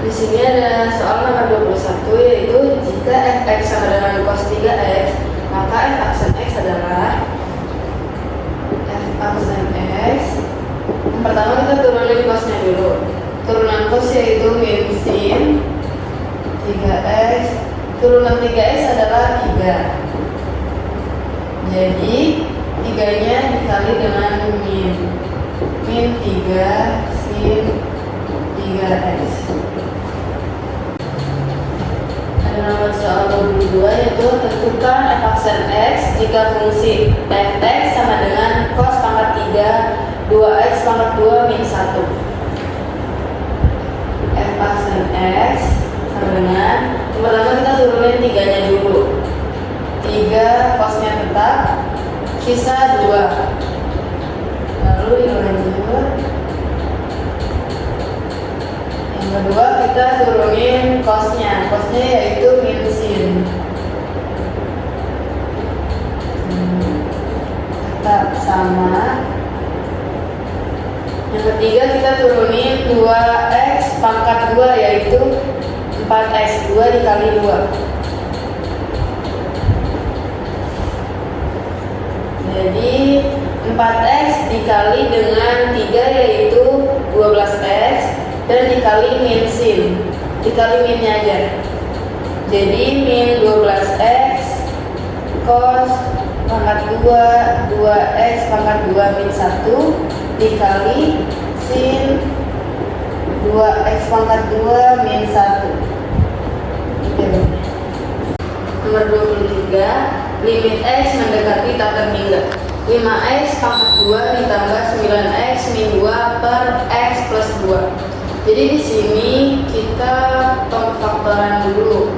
Di sini ada soal nomor 21, yaitu jika fx sama dengan cos 3x, maka f aksen x adalah f aksen x. Yang pertama kita turunin cosnya dulu. Turunan cos yaitu min sin 3x. Turunan 3x adalah 3. Jadi 3-nya dikali dengan min 3 sin 3x. Ada nomor soal 22, yaitu tentukan f aksen x jika fungsi fx sama dengan cos pangkat 3 2x pangkat 2 min 1. F aksen x sama dengan, yang pertama kita turunin 3-nya dulu. 3 cosnya tetap, sisa 2. Lalu dilanjut. Yang kedua kita turunin cosnya yaitu min sin. Tetap sama. Yang ketiga kita turunin 2x pangkat 2 yaitu 4x, 2 dikali 2. Jadi 4x dikali dengan 3 yaitu 12x dan dikali min sin. Dikali minnya aja. Jadi min 12x cos pangkat 2 2x pangkat 2 min 1 dikali sin 2x pangkat 2 min 1. Nomor 23, limit x mendekati tak terhingga. 5x pangkat 2 ditambah 9x min 2 per x plus 2. Jadi di sini kita pemfaktoran dulu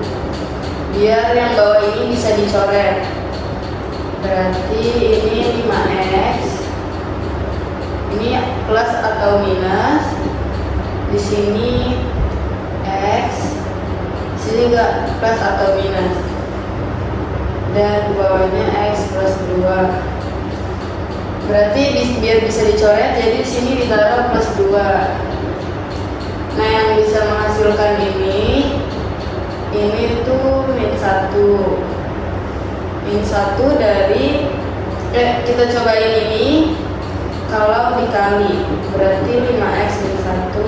biar yang bawah ini bisa dicoret. Berarti ini 5x, ini plus atau minus, di sini x, di sini juga plus atau minus, dan bawahnya x plus 2. Berarti biar bisa dicoret, jadi di sini ditaruh plus 2. Nah, yang bisa menghasilkan ini tuh min 1. Min 1 dari kita cobain ini kalau dikali, berarti 5x min 1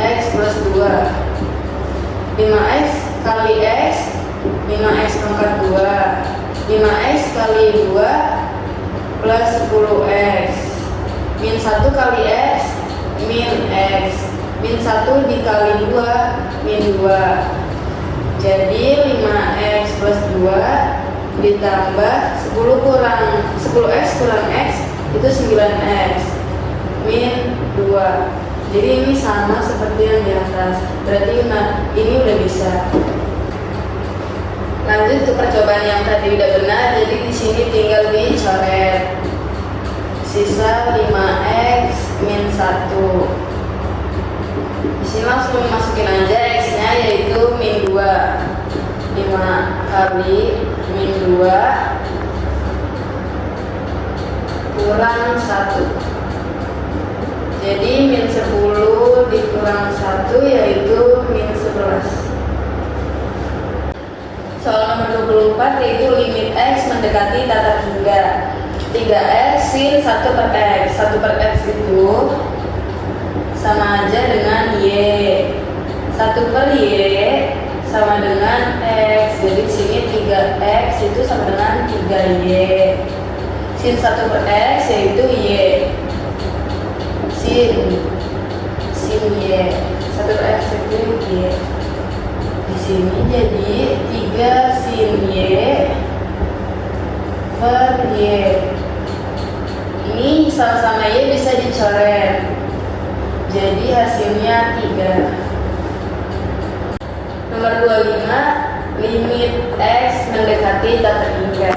x plus 2. 5x kali x 5x pangkat 2, 5x kali 2 plus 10x, min 1 kali x min x, min 1 dikali 2 min 2. Jadi 5x plus 2 ditambah 10x kurang x itu 9x min 2. Jadi ini sama seperti yang di atas. Berarti ini udah bisa. Lanjut ke percobaan yang tadi udah benar, jadi di sini tinggal dicoret. Sisa 5x min 1. Di sini langsung masukin aja x-nya yaitu min 2. 5 kali min 2 kurang 1. Jadi min 10 dikurang 1 yaitu min 11. Soal nomor 24 yaitu limit x mendekati tak terhingga. 3x sin 1 per x. 1 per x itu sama aja dengan y. 1 per y sama dengan x. Jadi di sini 3x itu sama dengan 3y. Sin 1 per x yaitu y. Sin y. 1 per x itu y. Di sini jadi 3 sin y per y. Ini sama-sama y bisa dicoret. Jadi hasilnya 3. Nomor 25, limit x mendekati tak terhingga.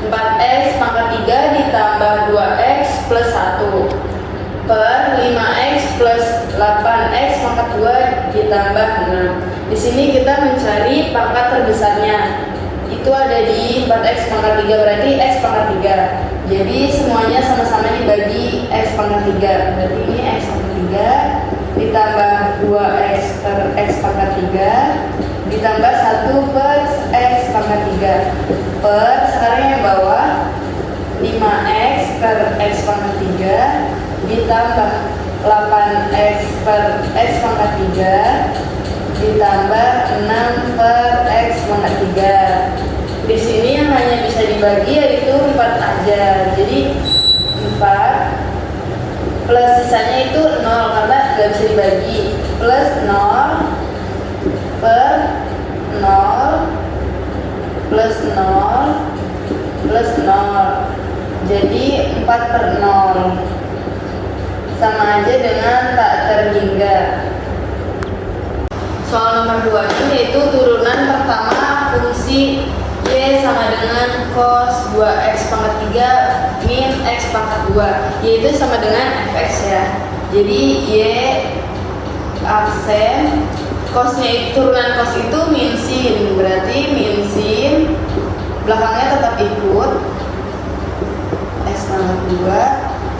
4x pangkat 3 ditambah 2x plus 1 per 5x plus 8x pangkat 2 ditambah 6. Di sini kita mencari pangkat terbesarnya. Itu ada di 4x pangkat 3, berarti x pangkat 3. Jadi semuanya sama-sama dibagi x pangkat 3. Berarti ini x pangkat 3 ditambah 2x per x pangkat 3 ditambah 1 per x pangkat 3 per sekarang yang bawah 5x per x pangkat 3 ditambah 8x per x pangkat 3 ditambah 6 per x pangkat 3. Di sini yang hanya bisa dibagi yaitu 4 aja. Jadi 4 plus sisanya itu 0 karena nggak bisa dibagi, plus 0 per 0 plus 0 plus 0. Jadi 4 per 0 sama aja dengan tak terhingga. Soal nomor 2 ini yaitu turunan pertama fungsi Y sama dengan cos 2x pangkat 3 min x pangkat 2, yaitu sama dengan fx ya. Jadi Y aksen cosnya itu, turunan cos itu min sin, berarti min sin belakangnya tetap ikut x pangkat 2.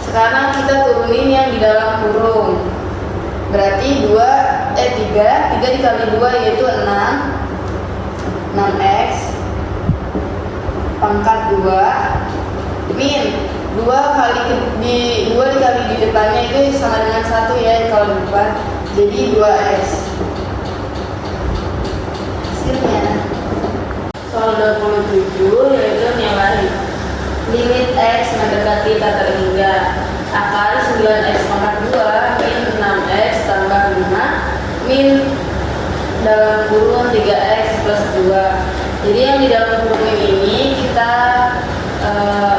Sekarang kita turunin yang di dalam kurung, berarti 3 dikali 2 yaitu 6x pangkat 2 min 2 dikali di depannya itu sama dengan 1 ya kalau di depan, jadi 2x. Hasilnya soal 27 yaitu nilai limit x mendekati tak terhingga akar 9x pangkat 2 min 6x tambah 5 min dalam kurung 3x plus 2. Jadi yang di dalam kurung ini kita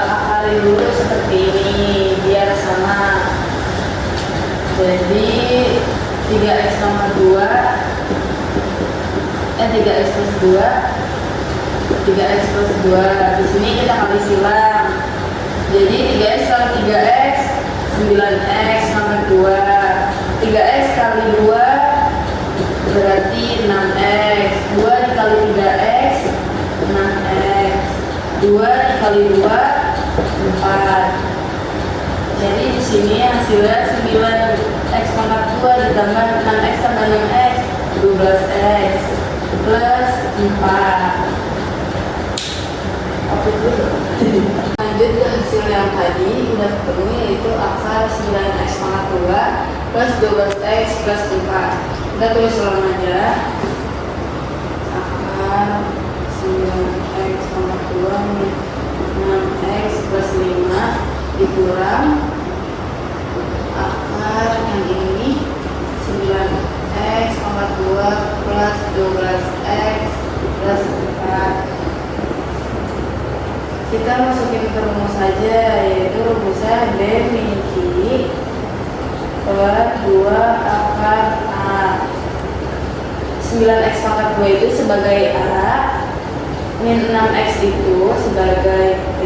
akarin dulu seperti ini biar sama. Jadi 3x tambah 2 3x plus 2 3x plus 2. Di sini kita kali silang. Jadi 3x kali 3x 9x tambah 2. 3x kali 2 berarti 6x. 2 dikali 3x 6x. 2 dikali 2 4. Jadi di sini hasilnya 9x pangkat 2 ditambah 6x tambah 6x 12x plus 4. Lanjut ke hasil yang tadi udah ketemu, yaitu akar 9x pangkat 2 plus 12x plus 4. Kita tulis ulang aja. Akar 9x pangkat 2 min 6x plus 5 dikurang akar yang ini 9x pangkat 2 plus 12x plus 4. Kita masukin ke rumus saja, yaitu rumusnya B min Q per 2 akar A. 9x pangkat 2 itu sebagai A, min 6x itu sebagai B,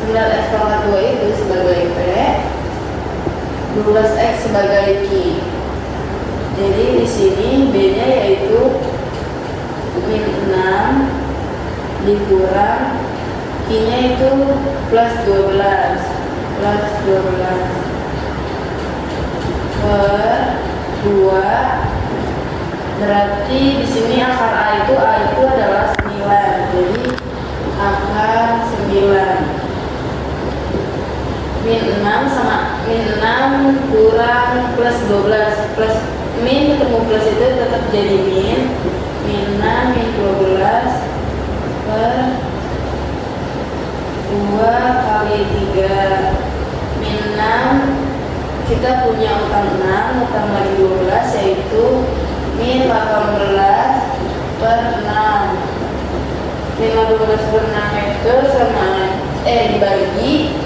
9x pangkat 2 itu sebagai P, 12x sebagai Q. Jadi di sini B-nya yaitu min 6 dikurang Q-nya itu plus 12 per 2, berarti di sini akar A itu adalah 9. Jadi akar 9 min 6 sama min 6 kurang plus 12 plus min ketemu plus itu tetap jadi min 6 min 12 per 2 kali 3 min 6. Kita punya utang 6, utang lagi 12 yaitu min 18 per 6. Min 18 per 6 itu sama dibagi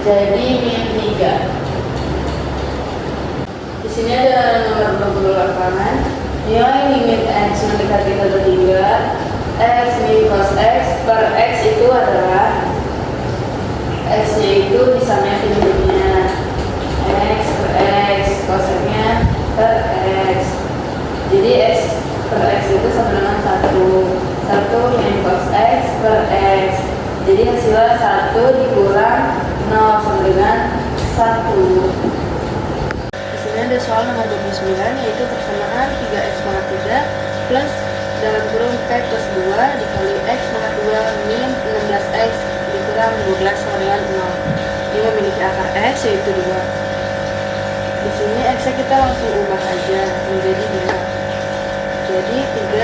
jadi min 3. Di sini ada nomor 28. Nilai limit x mendekati tak terhingga x min cos x per x itu adalah x-nya itu disamain pintunya x per x, cosnya per x. Jadi x per x itu sama dengan 1 min cos x per x. Jadi hasilnya 1 dikurang 0 sama dengan 1. Di sini ada ada soal nomor 29, yaitu persamaan 3x pangkat 3 plus dalam kurung P plus 2 dikali x pangkat 2 min 16x dikurang 12 sama dengan 0. Ini memiliki akar x yaitu 2. Di sini x-nya kita langsung ubah aja menjadi 2. Jadi 3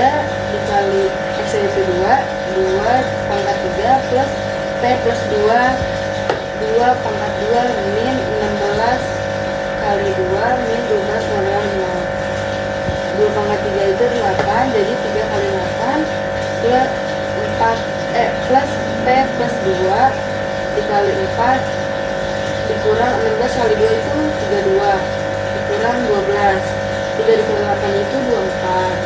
dikali x yaitu 2 pangkat 3 plus P plus 2 pangkat 2 min 16 kali 2 min 12 sama dengan 0. 2 pangkat 3 itu 8, jadi 3 kali 8 plus 4 plus P plus 2 dikali 4 dikurang 16 kali 2 itu 32 dikurang 12. 3 dikali 8 itu 24.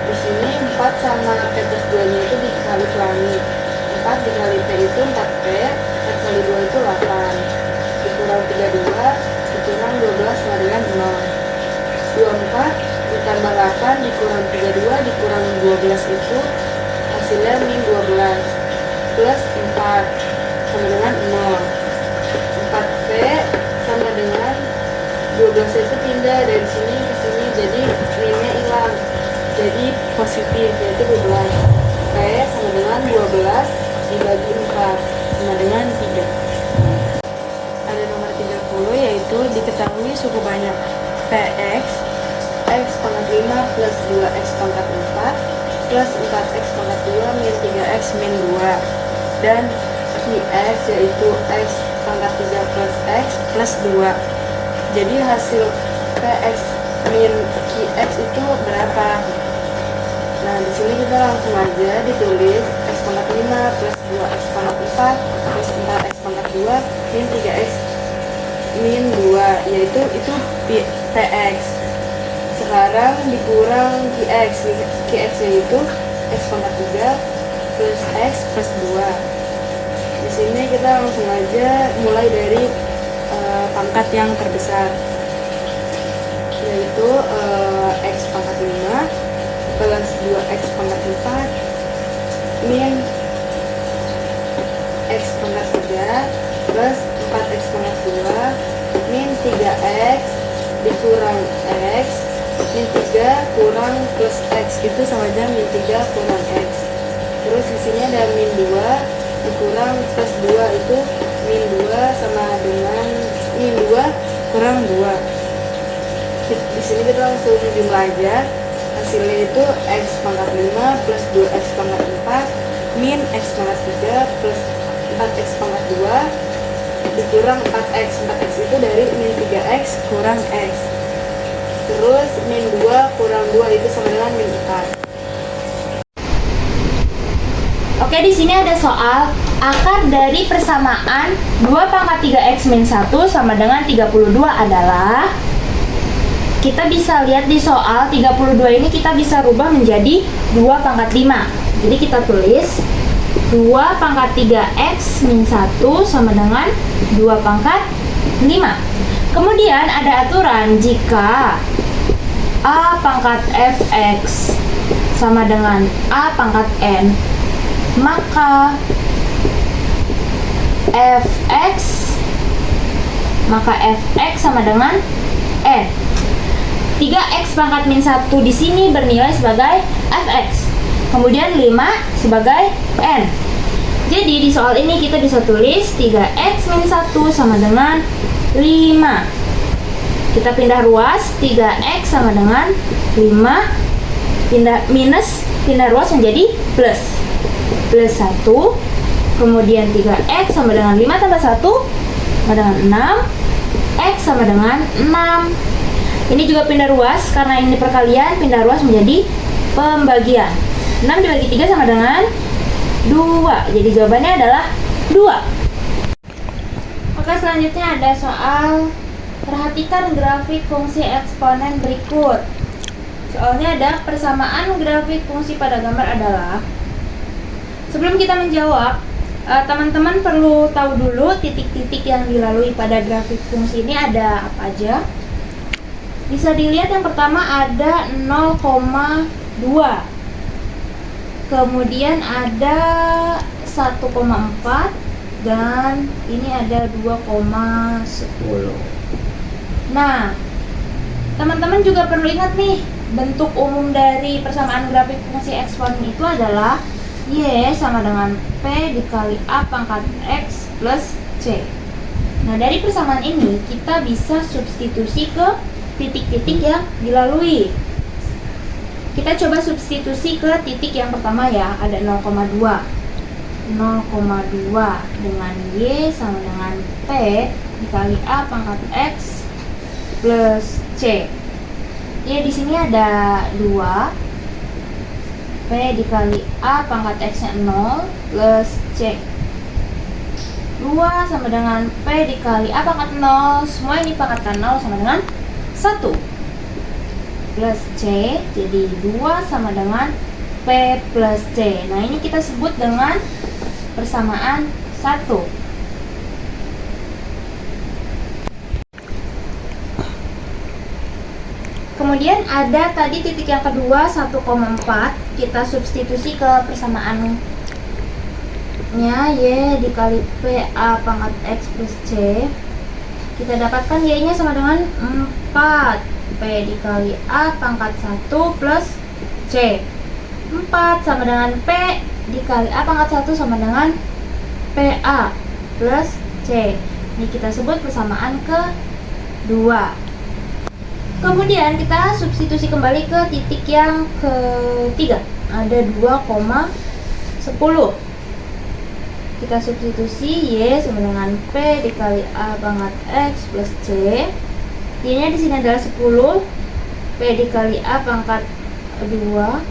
Di sini 4 sama P plus 2 nya itu dikali pelangi. 4 dikali P itu 4P, 4 kali 2 itu 8 dikurang 32 dikurang 12 sama dengan 0. 24 ditambah 8 dikurang 32 dikurang 12 itu hasilnya min 12 plus 4 sama dengan 0. 4P sama dengan 12 itu pindah dari sini ke sini, jadi minnya hilang, jadi positif yaitu 12. P sama dengan 12 dibagi 4 sama dengan 3. Ada nomor 30, yaitu diketahui suku banyak Px x pangkat 5 plus 2x pangkat 4 plus 4x pangkat 2 min 3x min 2 dan Qx yaitu x pangkat 3 plus x plus 2. Jadi hasil Px min Qx itu berapa? Nah, di sini kita langsung aja ditulis x pangkat 5 plus 2x pangkat 4 plus 4x pangkat 2 min 3x min 2, yaitu itu Px. Sekarang dikurang Qx yaitu x pangkat 3 plus x plus 2. Di sini kita langsung aja mulai dari pangkat yang terbesar, yaitu x pangkat 5 plus 2x pangkat 4 min x pangkat 3 plus 4x pangkat 2 min 3x dikurang x min 3 kurang plus x itu sama aja min 3 kurang x. Terus di sini ada min 2 dikurang plus 2 itu min 2 sama dengan min 2 kurang 2. Di sini kita langsung jumlah aja. Hasilnya itu x pangkat 5 plus 2x pangkat 4 min x pangkat 3 plus 4x pangkat 2 dikurang 4x. 4x itu dari min 3x kurang x. Terus min 2 kurang 2 itu sama dengan min 4. Oke, di sini ada soal akar dari persamaan 2 pangkat 3x min 1 sama dengan 32 adalah, kita bisa lihat di soal 32 ini kita bisa rubah menjadi 2 pangkat 5. Jadi kita tulis 2 pangkat 3x min 1 sama dengan 2 pangkat 5. Kemudian ada aturan jika a pangkat fx sama dengan a pangkat n, maka fx sama dengan n. 3x pangkat min 1 di sini bernilai sebagai fx, kemudian 5 sebagai n. Jadi di soal ini kita bisa tulis 3x min 1 sama dengan 5. Kita pindah ruas, 3x sama dengan 5 pindah ruas menjadi plus 1, kemudian 3x sama dengan 5 tambah 1 sama dengan 6, x sama dengan 6. Ini juga pindah ruas, karena ini perkalian, pindah ruas menjadi pembagian. 6 dibagi 3 sama dengan 2. Jadi jawabannya adalah 2. Oke, selanjutnya ada soal perhatikan grafik fungsi eksponen berikut. Soalnya ada persamaan grafik fungsi pada gambar adalah. Sebelum kita menjawab, teman-teman perlu tahu dulu titik-titik yang dilalui pada grafik fungsi ini ada apa aja. Bisa dilihat yang pertama ada 0,2, kemudian ada 1,4, dan ini ada 2,10. Nah, Teman-teman juga perlu ingat nih, bentuk umum dari persamaan grafik fungsi eksponen itu adalah Y sama dengan P dikali A pangkat X plus C. Nah, dari persamaan ini kita bisa substitusi ke titik-titik yang dilalui. Kita coba substitusi ke titik yang pertama ya, ada 0,2 dengan Y sama dengan P dikali A pangkat X plus C. Ya, di sini ada 2 P dikali A pangkat X nya 0 plus C. 2 sama dengan P dikali A pangkat 0, semua ini pangkatan 0 sama dengan 1 plus C, jadi 2 sama dengan P plus C. Nah, ini kita sebut dengan persamaan 1. Kemudian ada tadi titik yang kedua 1,4, kita substitusi ke persamaannya Y dikali PA pangkat X plus C. Kita dapatkan Y nya sama dengan 4 P dikali A pangkat 1 plus C. 4 sama dengan P dikali A pangkat 1 sama dengan PA plus C. Ini kita sebut persamaan kedua. Kemudian kita substitusi kembali ke titik yang ketiga, ada 2,10. Kita substitusi Y sama dengan P dikali A pangkat X plus C. Y nya di sini adalah 10, P dikali A pangkat 2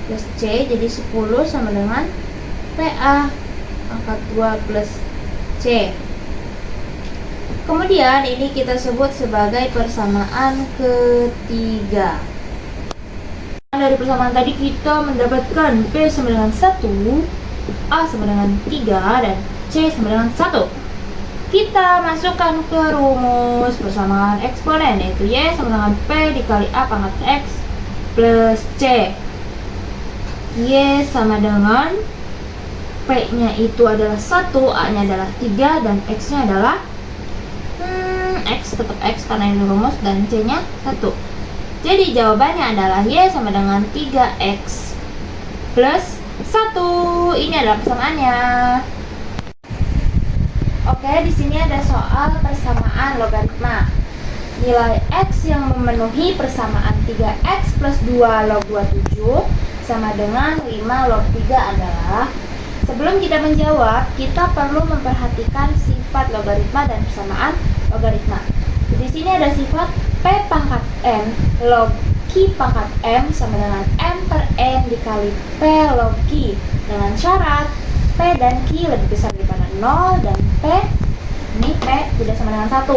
plus C, jadi 10 sama dengan PA pangkat 2 plus C. Kemudian ini kita sebut sebagai persamaan ketiga. Dari persamaan tadi kita mendapatkan P sama dengan 1, A sama dengan 3, dan C sama dengan 1. Kita masukkan ke rumus persamaan eksponen, yaitu Y sama dengan P dikali A pangkat X plus C. Y sama dengan P nya itu adalah 1, A nya adalah 3, dan X nya adalah X, tetap X karena ini rumus, dan C nya 1. Jadi jawabannya adalah Y sama dengan 3X plus 1. Ini adalah persamaannya. Oke, di sini ada soal persamaan logaritma. Nilai X yang memenuhi persamaan 3X plus 2 log 27 sama dengan 5 log 3 adalah. Sebelum kita menjawab, kita perlu memperhatikan sifat logaritma dan persamaan logaritma. Di sini ada sifat P pangkat M log Q pangkat M sama dengan M per N dikali P log Q, dengan syarat P dan Q lebih besar daripada 0 dan P tidak sama dengan 1.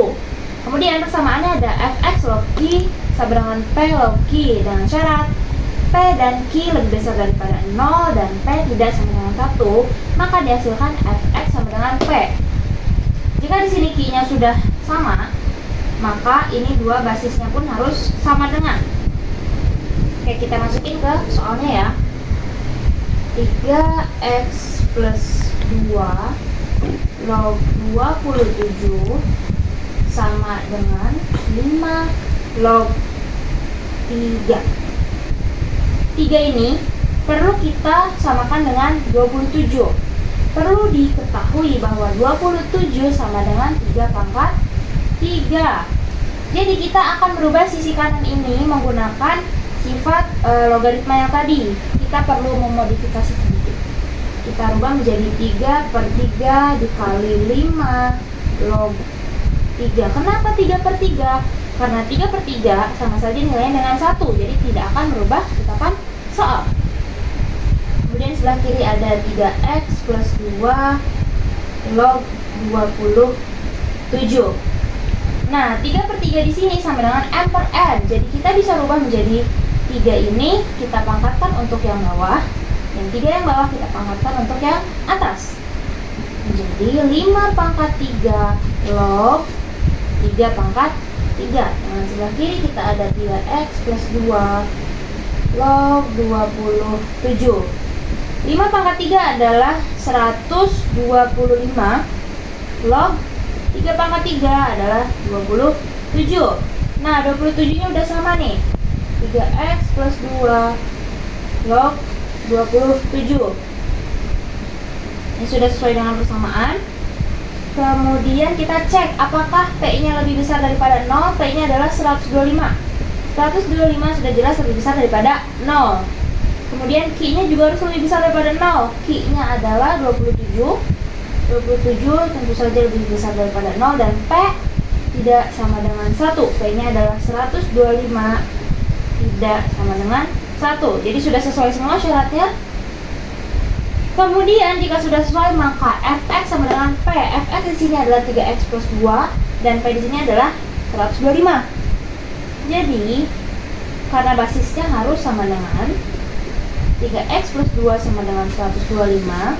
Kemudian persamaannya ada Fx log Q sama dengan P log Q, dengan syarat P dan Q lebih besar daripada 0 dan P tidak sama dengan 1, maka dihasilkan Fx sama dengan P. Jika di sini Q-nya sudah sama, maka ini dua basisnya pun harus sama dengan. Oke, kita masukin ke soalnya ya. 3x plus 2 log 27 sama dengan 5 log 3. 3 ini perlu kita samakan dengan 27. Perlu diketahui bahwa 27 sama dengan 3 pangkat 3. Jadi kita akan merubah sisi kanan ini menggunakan sifat logaritma yang tadi. Kita perlu memodifikasi sedikit. Kita rubah menjadi 3 per 3 dikali 5 log 3. Kenapa 3 per 3? Karena 3 per 3 sama saja nilainya dengan 1, jadi tidak akan merubah tetapan soal. Kemudian sebelah kiri ada 3x plus 2 log 27. Nah, 3 per 3 di sini sama dengan M per N. Jadi kita bisa rubah menjadi 3 ini kita pangkatkan untuk yang bawah, dan 3 yang bawah kita pangkatkan untuk yang atas. Jadi 5 pangkat 3 log 3 pangkat 3. Nah, sebelah kiri kita ada 3x plus 2 log 27. 5 pangkat 3 adalah 125 log 3 pangkat 3 adalah 27. Nah, 27-nya udah sama nih. 3x plus 2 log 27. Ini sudah sesuai dengan persamaan. Kemudian kita cek apakah P-nya lebih besar daripada 0. P-nya adalah 125. 125 sudah jelas lebih besar daripada 0. Kemudian Q-nya juga harus lebih besar daripada 0. Q-nya adalah 27. 27 tentu saja lebih besar daripada 0 dan P tidak sama dengan 1. P-nya adalah 125 tidak sama dengan 1. Jadi sudah sesuai semua syaratnya. Kemudian jika sudah sesuai maka Fx sama dengan P. Fx di sini adalah 3x plus 2 dan P di sini adalah 125. Jadi karena basisnya harus sama dengan 3x plus 2 sama dengan 125,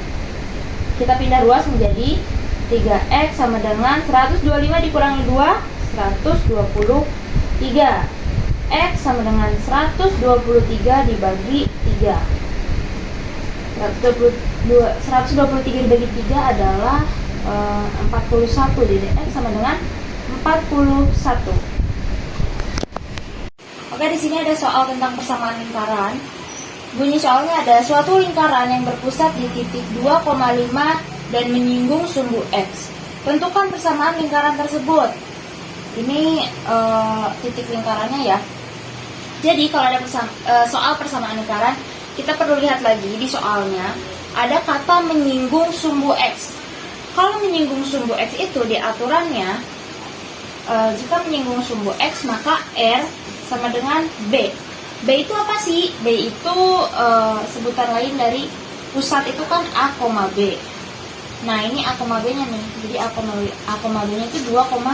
kita pindah ruas menjadi 3x sama dengan 125 dikurangi 2, 123. X sama dengan 123 dibagi 3. 123 dibagi 3 adalah 41. Jadi X sama dengan 41. Oke, di sini ada soal tentang persamaan lingkaran. Bunyi soalnya ada suatu lingkaran yang berpusat di titik 2,5 dan menyinggung sumbu X. Tentukan persamaan lingkaran tersebut. Ini titik lingkarannya ya. Jadi kalau ada soal persamaan lingkaran, kita perlu lihat lagi di soalnya ada kata menyinggung sumbu X. Kalau menyinggung sumbu X itu di aturannya, jika menyinggung sumbu X maka R sama dengan B. B itu apa sih? B itu sebutan lain dari pusat itu kan A, B. Nah ini A, B nya nih. Jadi A, B nya itu 2,5.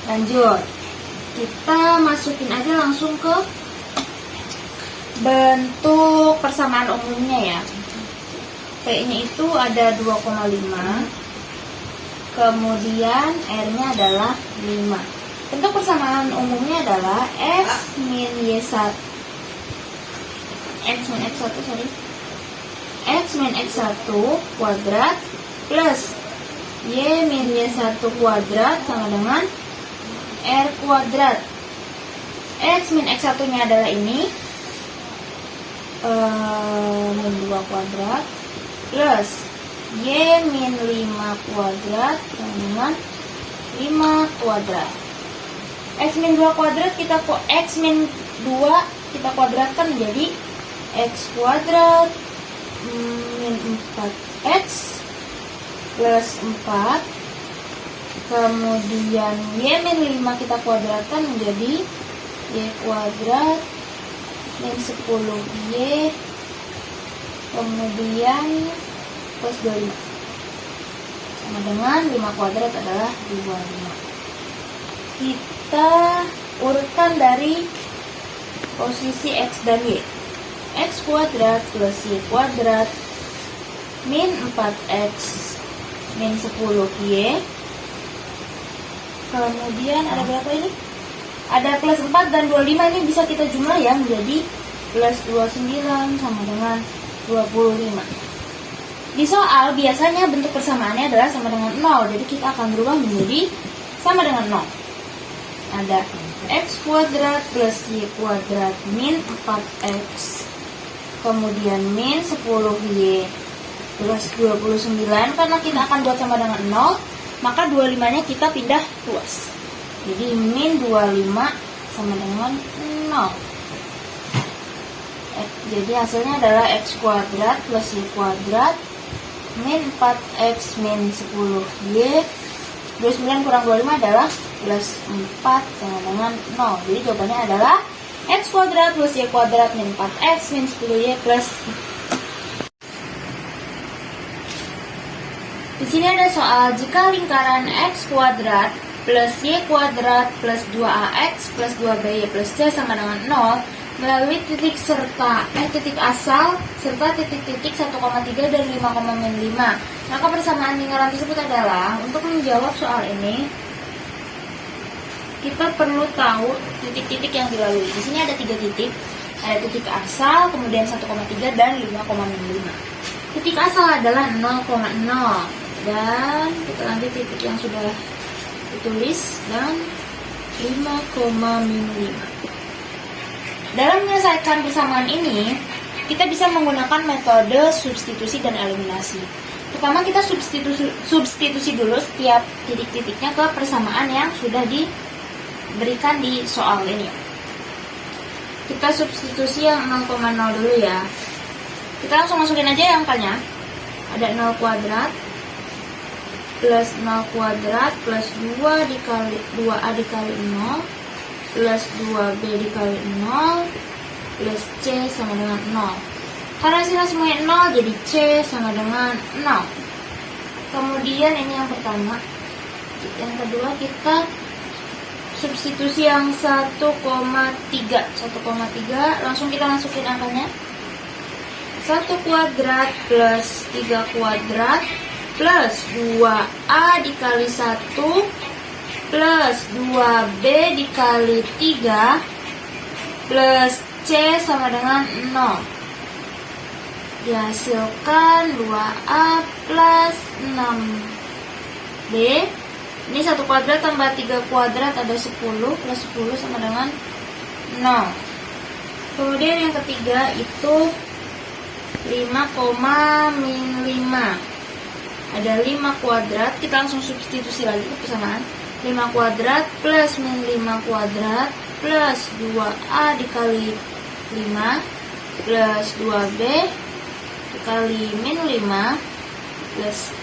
Lanjut, kita masukin aja langsung ke bentuk persamaan umumnya ya. P nya itu ada 2,5, kemudian R nya adalah 5. Bentuk persamaan umumnya adalah X min X min X1 kuadrat plus Y min Y1 kuadrat sama dengan R kuadrat. X min X1 nya adalah ini min 2 kuadrat plus Y min 5 kuadrat sama dengan 5 kuadrat. X min 2 kuadrat X min 2 kita kuadratkan menjadi X kuadrat min 4X plus 4, kemudian Y min 5 kita kuadratkan menjadi Y kuadrat min 10Y, kemudian plus 25 sama dengan 5 kuadrat adalah 25. Kita urutkan dari posisi X dan Y. X kuadrat plus Y kuadrat min 4X min 10Y. Kemudian ada berapa ini? Ada plus 4 dan 25, ini bisa kita jumlah ya menjadi plus 29 sama dengan 25. Di soal biasanya bentuk persamaannya adalah sama dengan 0. Jadi kita akan berubah menjadi sama dengan 0. Ada X kuadrat plus Y kuadrat min 4X, kemudian min 10Y plus 29. Karena kita akan buat sama dengan 0, maka 25 nya kita pindah ruas. Jadi min 25 sama dengan 0. Jadi hasilnya adalah X kuadrat plus Y kuadrat min 4X min 10Y. 29 kurang 25 adalah plus 4 sama dengan 0. Jadi jawabannya adalah X kuadrat plus Y kuadrat min 4X min 10Y plus. Di sini ada soal jika lingkaran X kuadrat plus Y kuadrat plus 2AX plus 2BY plus C sama dengan 0 melalui titik titik asal serta titik-titik 1,3 dan 5,5. Maka persamaan lingkaran tersebut adalah, untuk menjawab soal ini kita perlu tahu titik-titik yang dilalui. Di sini ada 3 titik, ada titik asal, kemudian 1,3 dan 5,5. Titik asal adalah 0,0 dan kita lanjut titik yang sudah ditulis dan 5,-5. Dalam menyelesaikan persamaan ini, kita bisa menggunakan metode substitusi dan eliminasi. Pertama, kita substitusi dulu setiap titik-titiknya ke persamaan yang sudah diberikan di soal ini. Kita substitusi yang 0,0 dulu ya. Kita langsung masukin aja angkanya. Ada 0 kuadrat plus 0 kuadrat plus 2 dikali 2A dikali 0 plus 2B dikali 0 plus C sama dengan 0. Karena hasilnya semuanya 0, jadi C sama dengan 0. Kemudian ini yang pertama. Yang kedua kita substitusi yang 1,3. 1,3 langsung kita masukin angkanya. 1 kuadrat plus 3 kuadrat plus 2A dikali 1 plus 2B dikali 3 plus C sama dengan 0. Dihasilkan 2A plus 6B. Ini 1 kuadrat tambah 3 kuadrat ada 10 plus 10 sama dengan 0. Kemudian yang ketiga itu 5,-5. Ada 5 kuadrat, kita langsung substitusi lagi ke persamaan. 5 kuadrat plus min 5 kuadrat plus 2A dikali 5 plus 2B dikali min 5 plus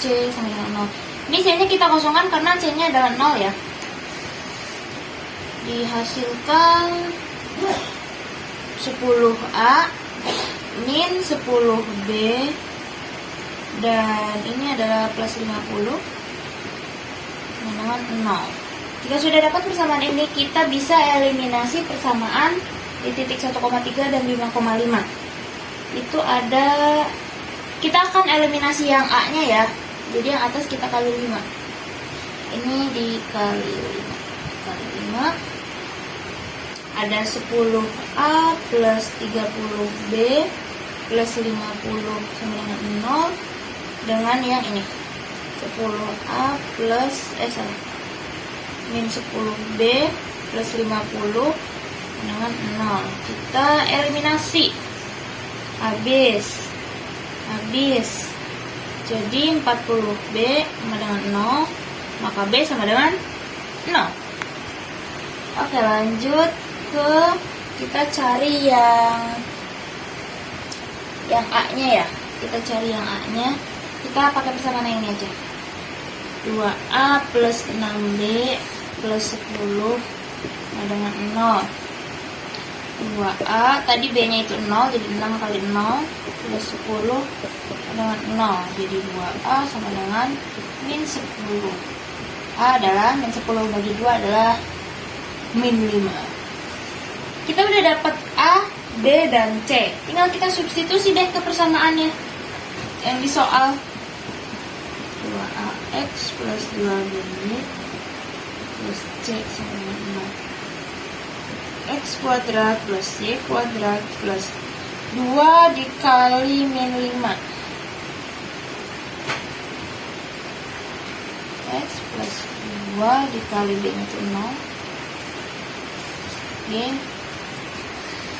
C sama dengan 0. Ini C-nya kita kosongkan karena C-nya adalah 0 ya. Dihasilkan 10A min 10B dan ini adalah plus 50 dengan 0. Jika sudah dapat persamaan ini, kita bisa eliminasi persamaan di titik 1,3 dan 5,5. Itu ada, kita akan eliminasi yang A-nya ya. Jadi yang atas kita kali 5. Ini dikali 5 kali 5. Ada 10A plus 30B plus 50 sama dengan 0 dengan yang ini 10A plus min 10B plus 50 dengan 0. Kita eliminasi. Habis. Jadi 40B sama dengan 0, maka B sama dengan 0. Oke, lanjut ke kita cari yang A-nya ya. Kita cari yang A-nya. Kita pakai persamaan yang ini aja. 2A plus 6B plus 10 sama dengan 0. 2A, tadi B-nya itu 0, jadi 6 kali 0 plus 10 dengan 0. Jadi 2A sama dengan min 10. A adalah min 10 bagi 2 adalah min 5. Kita udah dapat A, B, dan C. Tinggal kita substitusi deh ke persamaannya yang di soal. 2AX plus 2B plus C sama dengan 0. X kuadrat plus Y kuadrat plus 2 dikali min 5. X plus 2 dikali B itu 0. B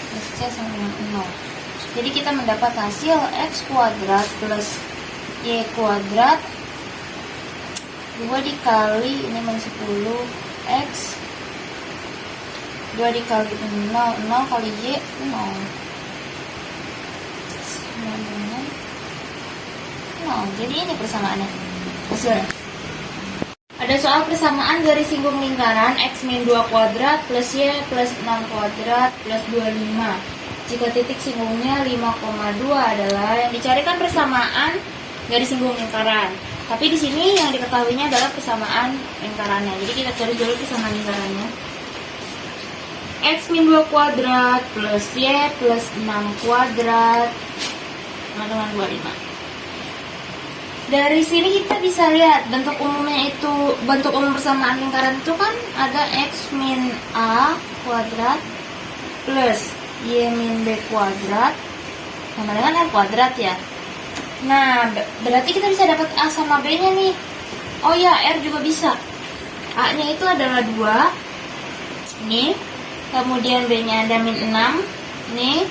plus C sama dengan 0. Jadi kita mendapat hasil X kuadrat plus Y kuadrat 2 dikali ini min 10 X 2 dikali 0 kali Y 0 jadi ini persamaannya hasilnya. Ada soal persamaan garis singgung lingkaran X min 2 kuadrat plus Y plus 6 kuadrat plus 25. Jika titik singgungnya 5,2 adalah yang dicarikan persamaan garis singgung lingkaran. Tapi di sini yang diketahuinya adalah persamaan lingkarannya. Jadi kita cari dulu persamaan lingkarannya. X min 2 kuadrat plus Y plus 6 kuadrat sama dengan 25. Dari sini kita bisa lihat bentuk umumnya itu, bentuk umum persamaan lingkaran itu kan ada X min A kuadrat plus Y min B kuadrat sama dengan R kuadrat ya. Nah, berarti kita bisa dapat A sama B nya nih. Oh ya, R juga bisa. A nya itu adalah 2, Nih. Kemudian B-nya ada min 6. Nih.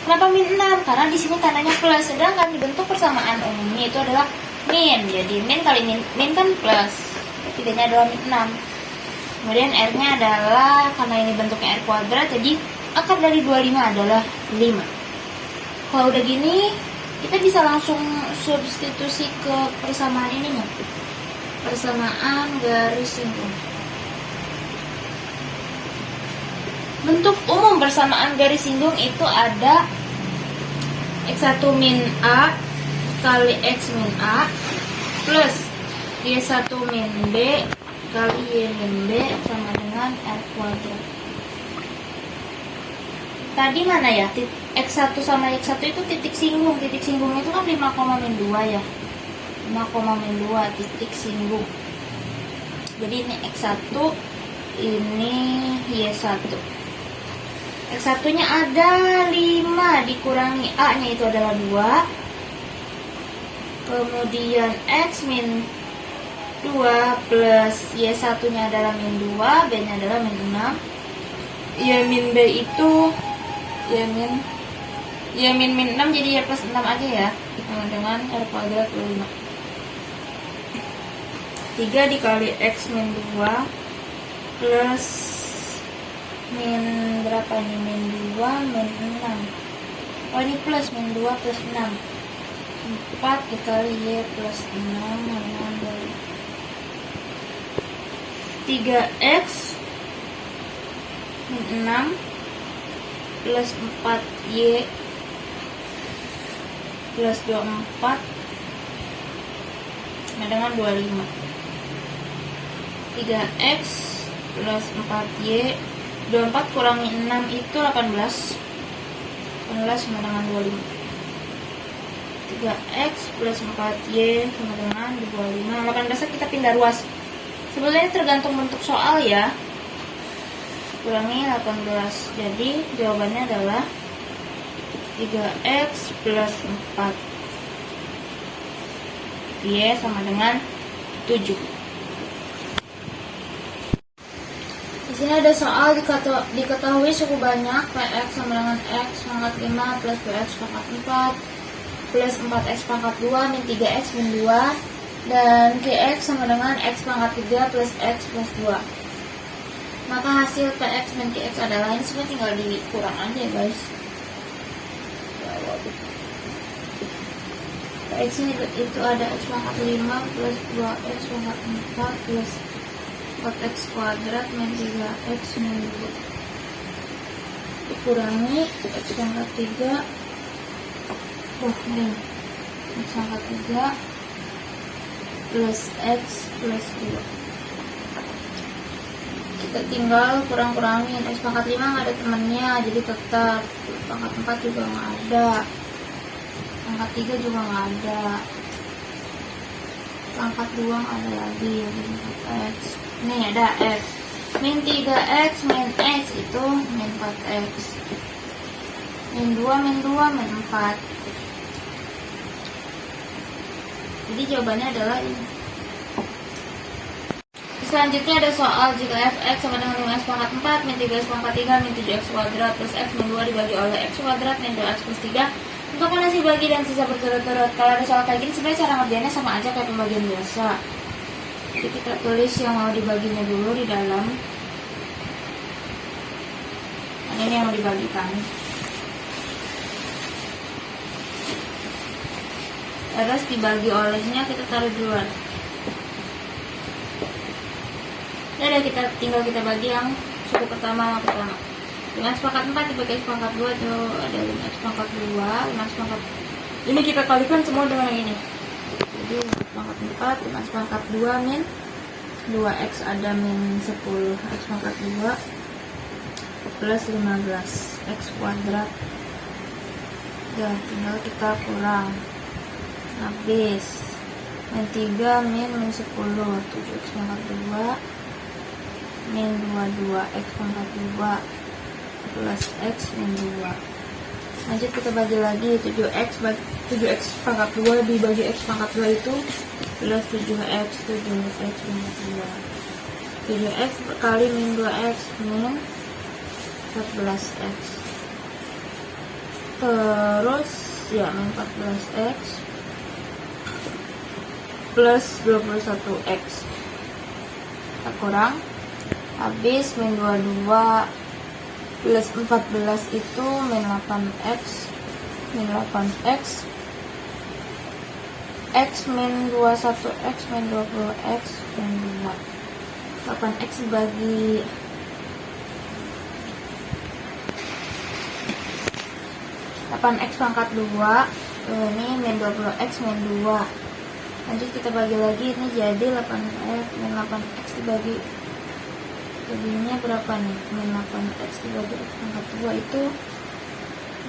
Kenapa min 6? Karena di sini tandanya plus, sedangkan di bentuk persamaan umumnya itu adalah min. Jadi min kali min kan plus. Tiganya adalah min 6. Kemudian R-nya adalah, karena ini bentuknya R kuadrat, jadi akar dari 25 adalah 5. Kalau udah gini, kita bisa langsung substitusi ke persamaan ininya. Persamaan garis singgung. Bentuk umum persamaan garis singgung itu ada X1 min A kali X min A plus Y1 min B kali Y min B sama dengan R kuadrat. Tadi mana ya? X1 sama X1 itu titik singgung. Titik singgung itu kan 5, min 2 ya. 5, min 2 titik singgung. Jadi ini X1, ini Y1. X1 nya ada 5 dikurangi A nya itu adalah 2. Kemudian X min 2 plus Y1 nya adalah min 2, B nya adalah min 6. Y min B itu Y min 6, jadi Y plus 6 aja ya, dengan R kuadrat 25. 3 dikali X min 2 plus min berapa ini? Min 2, min 6. Oh, ini plus, min 2 plus 6. 4 dikali Y plus 6 dengan 3X min 6 plus 4Y plus 24 sama dengan 25. 3X plus 4Y, 24 kurangi 6 itu 18. 18 sama dengan 25. 3X plus 4Y sama dengan 25. 18 kita pindah ruas. Sebenarnya tergantung bentuk soal ya. Kurangi 18. Jadi jawabannya adalah 3X plus 4 Y sama dengan 7. Di sini ada soal diketahui suku banyak PX sama dengan X pangkat 5 plus PX pangkat 4 plus 4X pangkat 2 min 3X min 2 dan QX sama dengan X pangkat 3 plus X plus 2. Maka hasil PX min QX adalah, ini sebenarnya tinggal dikurang aja ya guys. PX ini itu ada X pangkat 5 plus 2X pangkat 4 plus 4X kuadrat min 3X min 2 dikurangi X pangkat 3 min X pangkat 3 plus X plus 2. Kita tinggal kurang-kurangin. X pangkat 5 nggak ada temannya, jadi tetap. Pangkat 4 juga nggak ada, pangkat 3 juga nggak ada, pangkat 2 nggak ada lagi, jadi 4X. Nih ada X min 3X min X itu min 4X, min 2 min 2 min 4. Jadi jawabannya adalah ini. Selanjutnya ada soal jika fx sama dengan 5x pangkat 4 min 3x pangkat 3 min 7x kuadrat plus x min 2 dibagi oleh x kuadrat min 2x plus 3 untuk hasil bagi dan sisa berturut-turut. Kalau ada soal kayak gini sebenarnya cara ngerjainnya sama aja kayak pembagian biasa. Jadi kita tulis yang mau dibaginya dulu di dalam. Ini yang mau dibagikan. Terus dibagi olehnya kita taruh duluan. Ya udah, tinggal kita bagi yang suku pertama. 5x pangkat 4 dibagi x pangkat 2 itu ada 5x pangkat 2, 5x pangkat. Ini kita kalikan semua dengan yang ini. Jadi 5x pangkat 4, 5x pangkat 2 min 2x ada min 10 x pangkat 2 plus 15 x kuadrat. Ya, tinggal kita kurang. Habis min 3 min 10 7x pangkat 2 min 22 x pangkat 2 plus x min 2. Lanjut kita bagi lagi 7x pangkat 2 dibagi x pangkat 2 itu plus 7x pangkat 2. 7x kali min 2x min 14x. Terus ya min 14x plus 21x. Kita kurang. Habis min 22 plus 14 itu min 8x. Min 8x. X min 21x min 20x min 2. 8x dibagi 8x pangkat 2, ini min 20x min 2. Lanjut kita bagi lagi, ini jadi 8x min 8x dibagi, jadinya berapa nih? Min 8x dibagi x pangkat 2 itu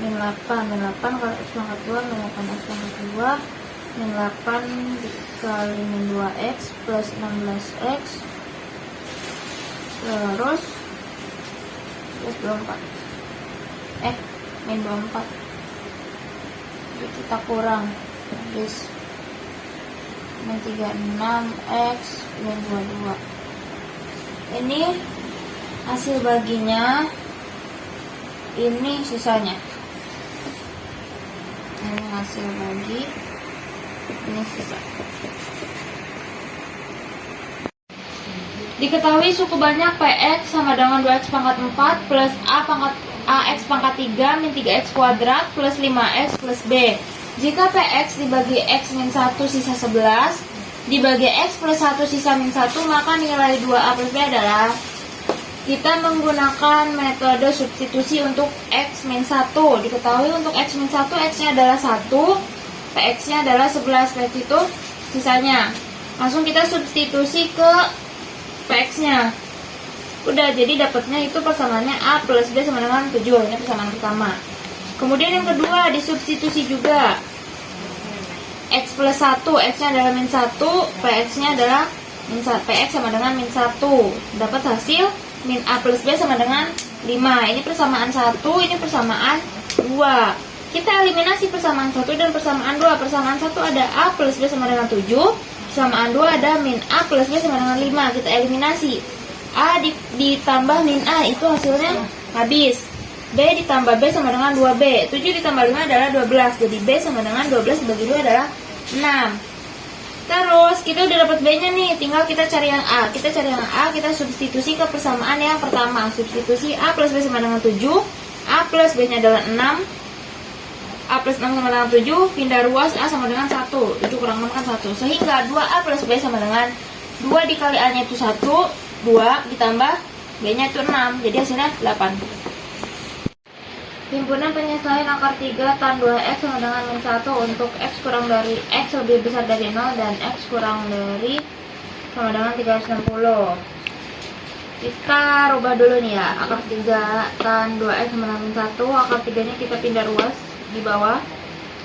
min 8. Min 8 kalau x pangkat 2 min 8x pangkat 2 min 8 dikali min 2x plus 16x terus plus 24 min 24. Jadi kita kurang, habis min 36x min 22. Ini hasil baginya, ini sisanya. Ini hasil bagi, ini sisa. Diketahui suku banyak Px sama dengan 2x pangkat 4 plus Ax pangkat 3 min 3x kuadrat plus 5x plus B. Jika Px dibagi x min 1 sisa 11 dibagi x plus 1 sisa min 1, maka nilai 2a plus B adalah. Kita menggunakan metode substitusi untuk x min 1. Diketahui untuk x min 1, x-nya adalah 1, Px-nya adalah 11, Px itu sisanya. Langsung kita substitusi ke Px-nya. Udah, jadi dapatnya itu persamaannya A plus B sama dengan 7. Ini persamaan pertama. Kemudian yang kedua, disubstitusi juga. X plus 1, X-nya adalah min 1, Px-nya adalah min 1, Px sama dengan min 1. Dapat hasil min A plus B sama dengan 5. Ini persamaan 1, ini persamaan 2. Kita eliminasi persamaan 1 dan persamaan 2. Persamaan 1 ada A plus B sama dengan 7. Persamaan 2 ada min A plus B sama dengan 5. Kita eliminasi. A ditambah min A itu hasilnya habis. B ditambah B sama dengan 2B. 7 ditambah 5 adalah 12. Jadi B sama dengan 12 bagi 2 adalah 6. Terus kita udah dapat B-nya nih, tinggal kita cari yang A. Kita cari yang A, kita substitusi ke persamaan yang pertama. Substitusi A plus B sama dengan 7. A plus B-nya adalah 6. A plus 6 sama dengan 7. Pindah ruas, A sama dengan 1. 7 kurang 6 kan 1. Sehingga 2A plus B sama dengan 2 dikali A-nya itu 1. 2 ditambah B-nya itu 6. Jadi hasilnya 8. Himpunan penyesuaian akar 3 tan 2x sama dengan min 1 untuk x kurang dari x lebih besar dari 0 dan x kurang dari sama dengan 360. Kita rubah dulu nih ya. Akar 3 tan 2x sama dengan min 1. Akar 3 ini kita pindah ruas di bawah.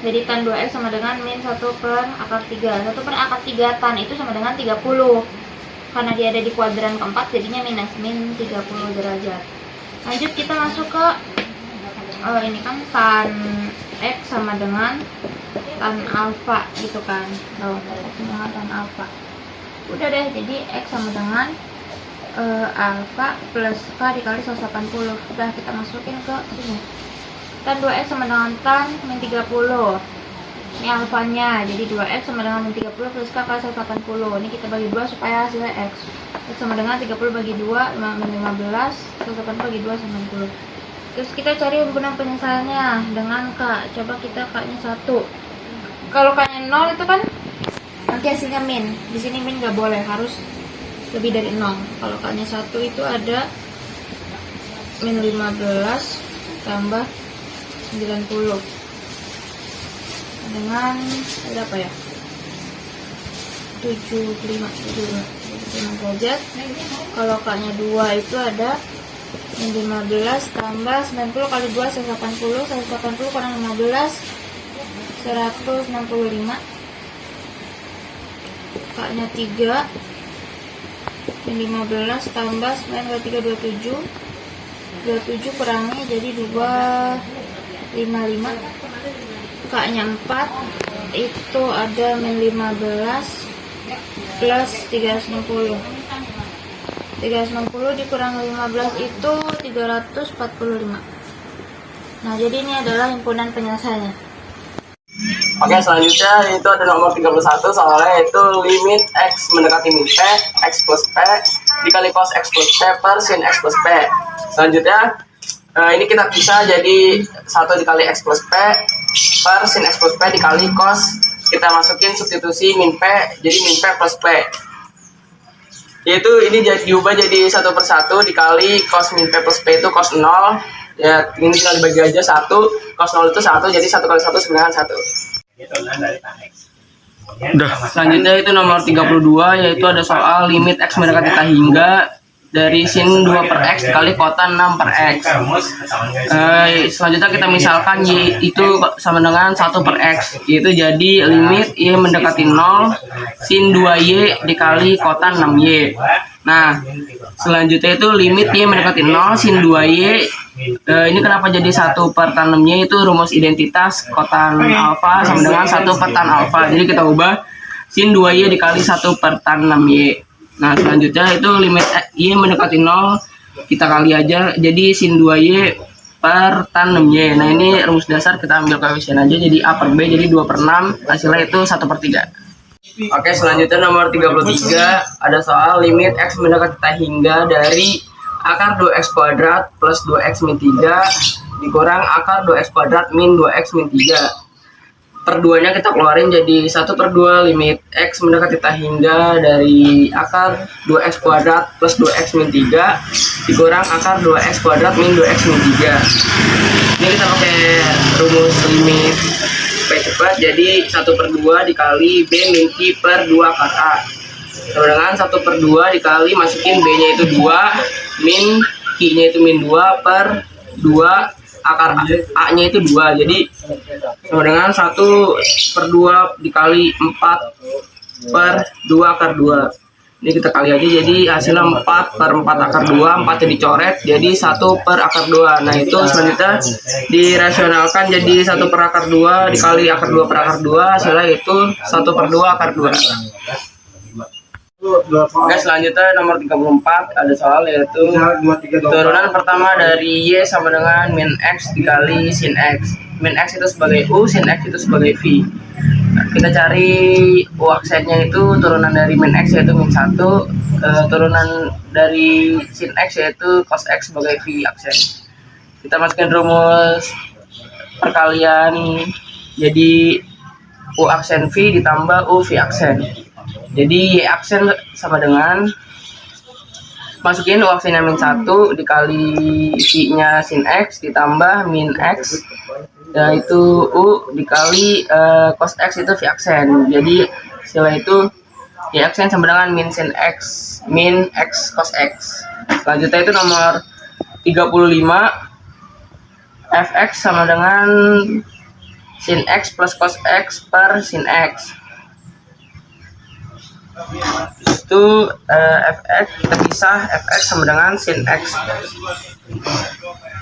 Jadi tan 2x sama dengan min 1 per akar 3. 1 per akar 3 tan itu sama dengan 30. Karena dia ada di kuadran keempat, jadinya minus min 30 derajat. Lanjut kita masuk ke ini kan tan x sama dengan tan alfa gitu kan. Dengan tan alfa. Udah deh, jadi x sama dengan alfa plus k dikali 180. Udah kita masukin ke sini. Tan 2x sama dengan tan min 30. Ini alfanya, jadi 2x sama dengan min 30 plus k kali 180. Ini kita bagi 2 supaya hasilnya x. X sama dengan 30 bagi 2, min 15, 180 bagi 2, 90. Terus kita cari himpunan penyelesaiannya dengan k. Coba kita k-nya 1. Kalau k-nya 0 itu kan nanti hasilnya min. Di sini min nggak boleh, harus lebih dari 0. Kalau k-nya 1 itu ada min 15 tambah 90 dengan berapa ya? 75 derajat. Kalau k-nya 2 itu ada min 15 tambah 90 kali 2 180. 180 kurang 15 165. K-nya 3 min 15 tambah 9 kali 3 27. 27 kurangi jadi 255. K-nya 4 itu ada min 15 plus 360. 360 dikurang 15 itu 35. 345. Nah, jadi ini adalah himpunan penyelesaiannya. Oke, selanjutnya itu ada nomor 31 soalnya itu limit X mendekati min P, X plus P dikali cos X plus P per sin X plus P. Selanjutnya ini kita bisa jadi 1 dikali X plus P per sin X plus P dikali cos, kita masukin substitusi min P jadi min P plus P, yaitu ini diubah jadi 1/1 dikali cos min P plus P itu cos 0 ya, ini tinggal dibagi aja 1, cos 0 itu 1, jadi 1 kali 1 sama dengan 1. Selanjutnya itu nomor 32, yaitu ada soal limit X mendekati tak hingga dari sin 2 per X dikali kotan 6 per X. Selanjutnya kita misalkan Y itu sama dengan 1 per X, yaitu jadi limit Y mendekati 0 sin 2Y dikali kotan 6Y. Nah, selanjutnya itu limit Y mendekati 0 sin 2Y. Ini kenapa jadi 1 per tan 6Y, itu rumus identitas kotan alfa sama dengan 1 per tan alfa. Jadi kita ubah sin 2Y dikali 1 per tan 6Y. Nah, selanjutnya itu limit Y mendekati 0 kita kali aja, jadi sin 2Y per tan 6Y. Nah, ini rumus dasar kita ambil koefisien aja, jadi A per B, jadi 2 per 6, hasilnya itu 1 per 3. Oke, selanjutnya nomor 33 ada soal limit X mendekati tak hingga dari akar 2x kuadrat plus 2x min 3 dikurang akar 2x kuadrat min 2x min 3. Per 2-nya kita keluarin jadi 1/2 limit X mendekati tak hingga dari akar 2x kuadrat plus 2x min 3 dikurang akar 2x kuadrat min 2x min 3. Ini kita pakai rumus limit P cepat, jadi 1/2 dikali B min Q per 2 akar A sama dengan 1/2 dikali masukin B-nya itu 2 min Q-nya itu min 2 per 2 akar A-nya itu 2, jadi sama dengan 1/2 dikali 4 per 2 akar 2. Ini kita kali aja, jadi hasilnya 4 per 4 akar 2, 4 nya dicoret jadi 1 per akar 2. Nah, itu selanjutnya dirasionalkan jadi 1 per akar 2 dikali akar 2 per akar 2, hasilnya itu 1/2 akar 2. Oke, selanjutnya nomor 34 ada soal yaitu turunan pertama dari Y sama dengan min X dikali sin X. Min X itu sebagai U, sin X itu sebagai V. Nah, kita cari U aksennya itu turunan dari min X yaitu min 1, turunan dari sin X yaitu cos X sebagai V aksen. Kita masukin rumus perkalian, jadi U aksen V ditambah U V aksen. Jadi Y aksen sama dengan masukin U aksennya min 1 dikali V-nya sin X ditambah min X, yaitu U dikali cos X itu V aksen. Jadi setelah itu Y aksen sama dengan min sin X min X cos X. Selanjutnya itu nomor 35, Fx sama dengan sin X plus cos X per sin X. Itu Fx kita pisah, Fx sama dengan sin X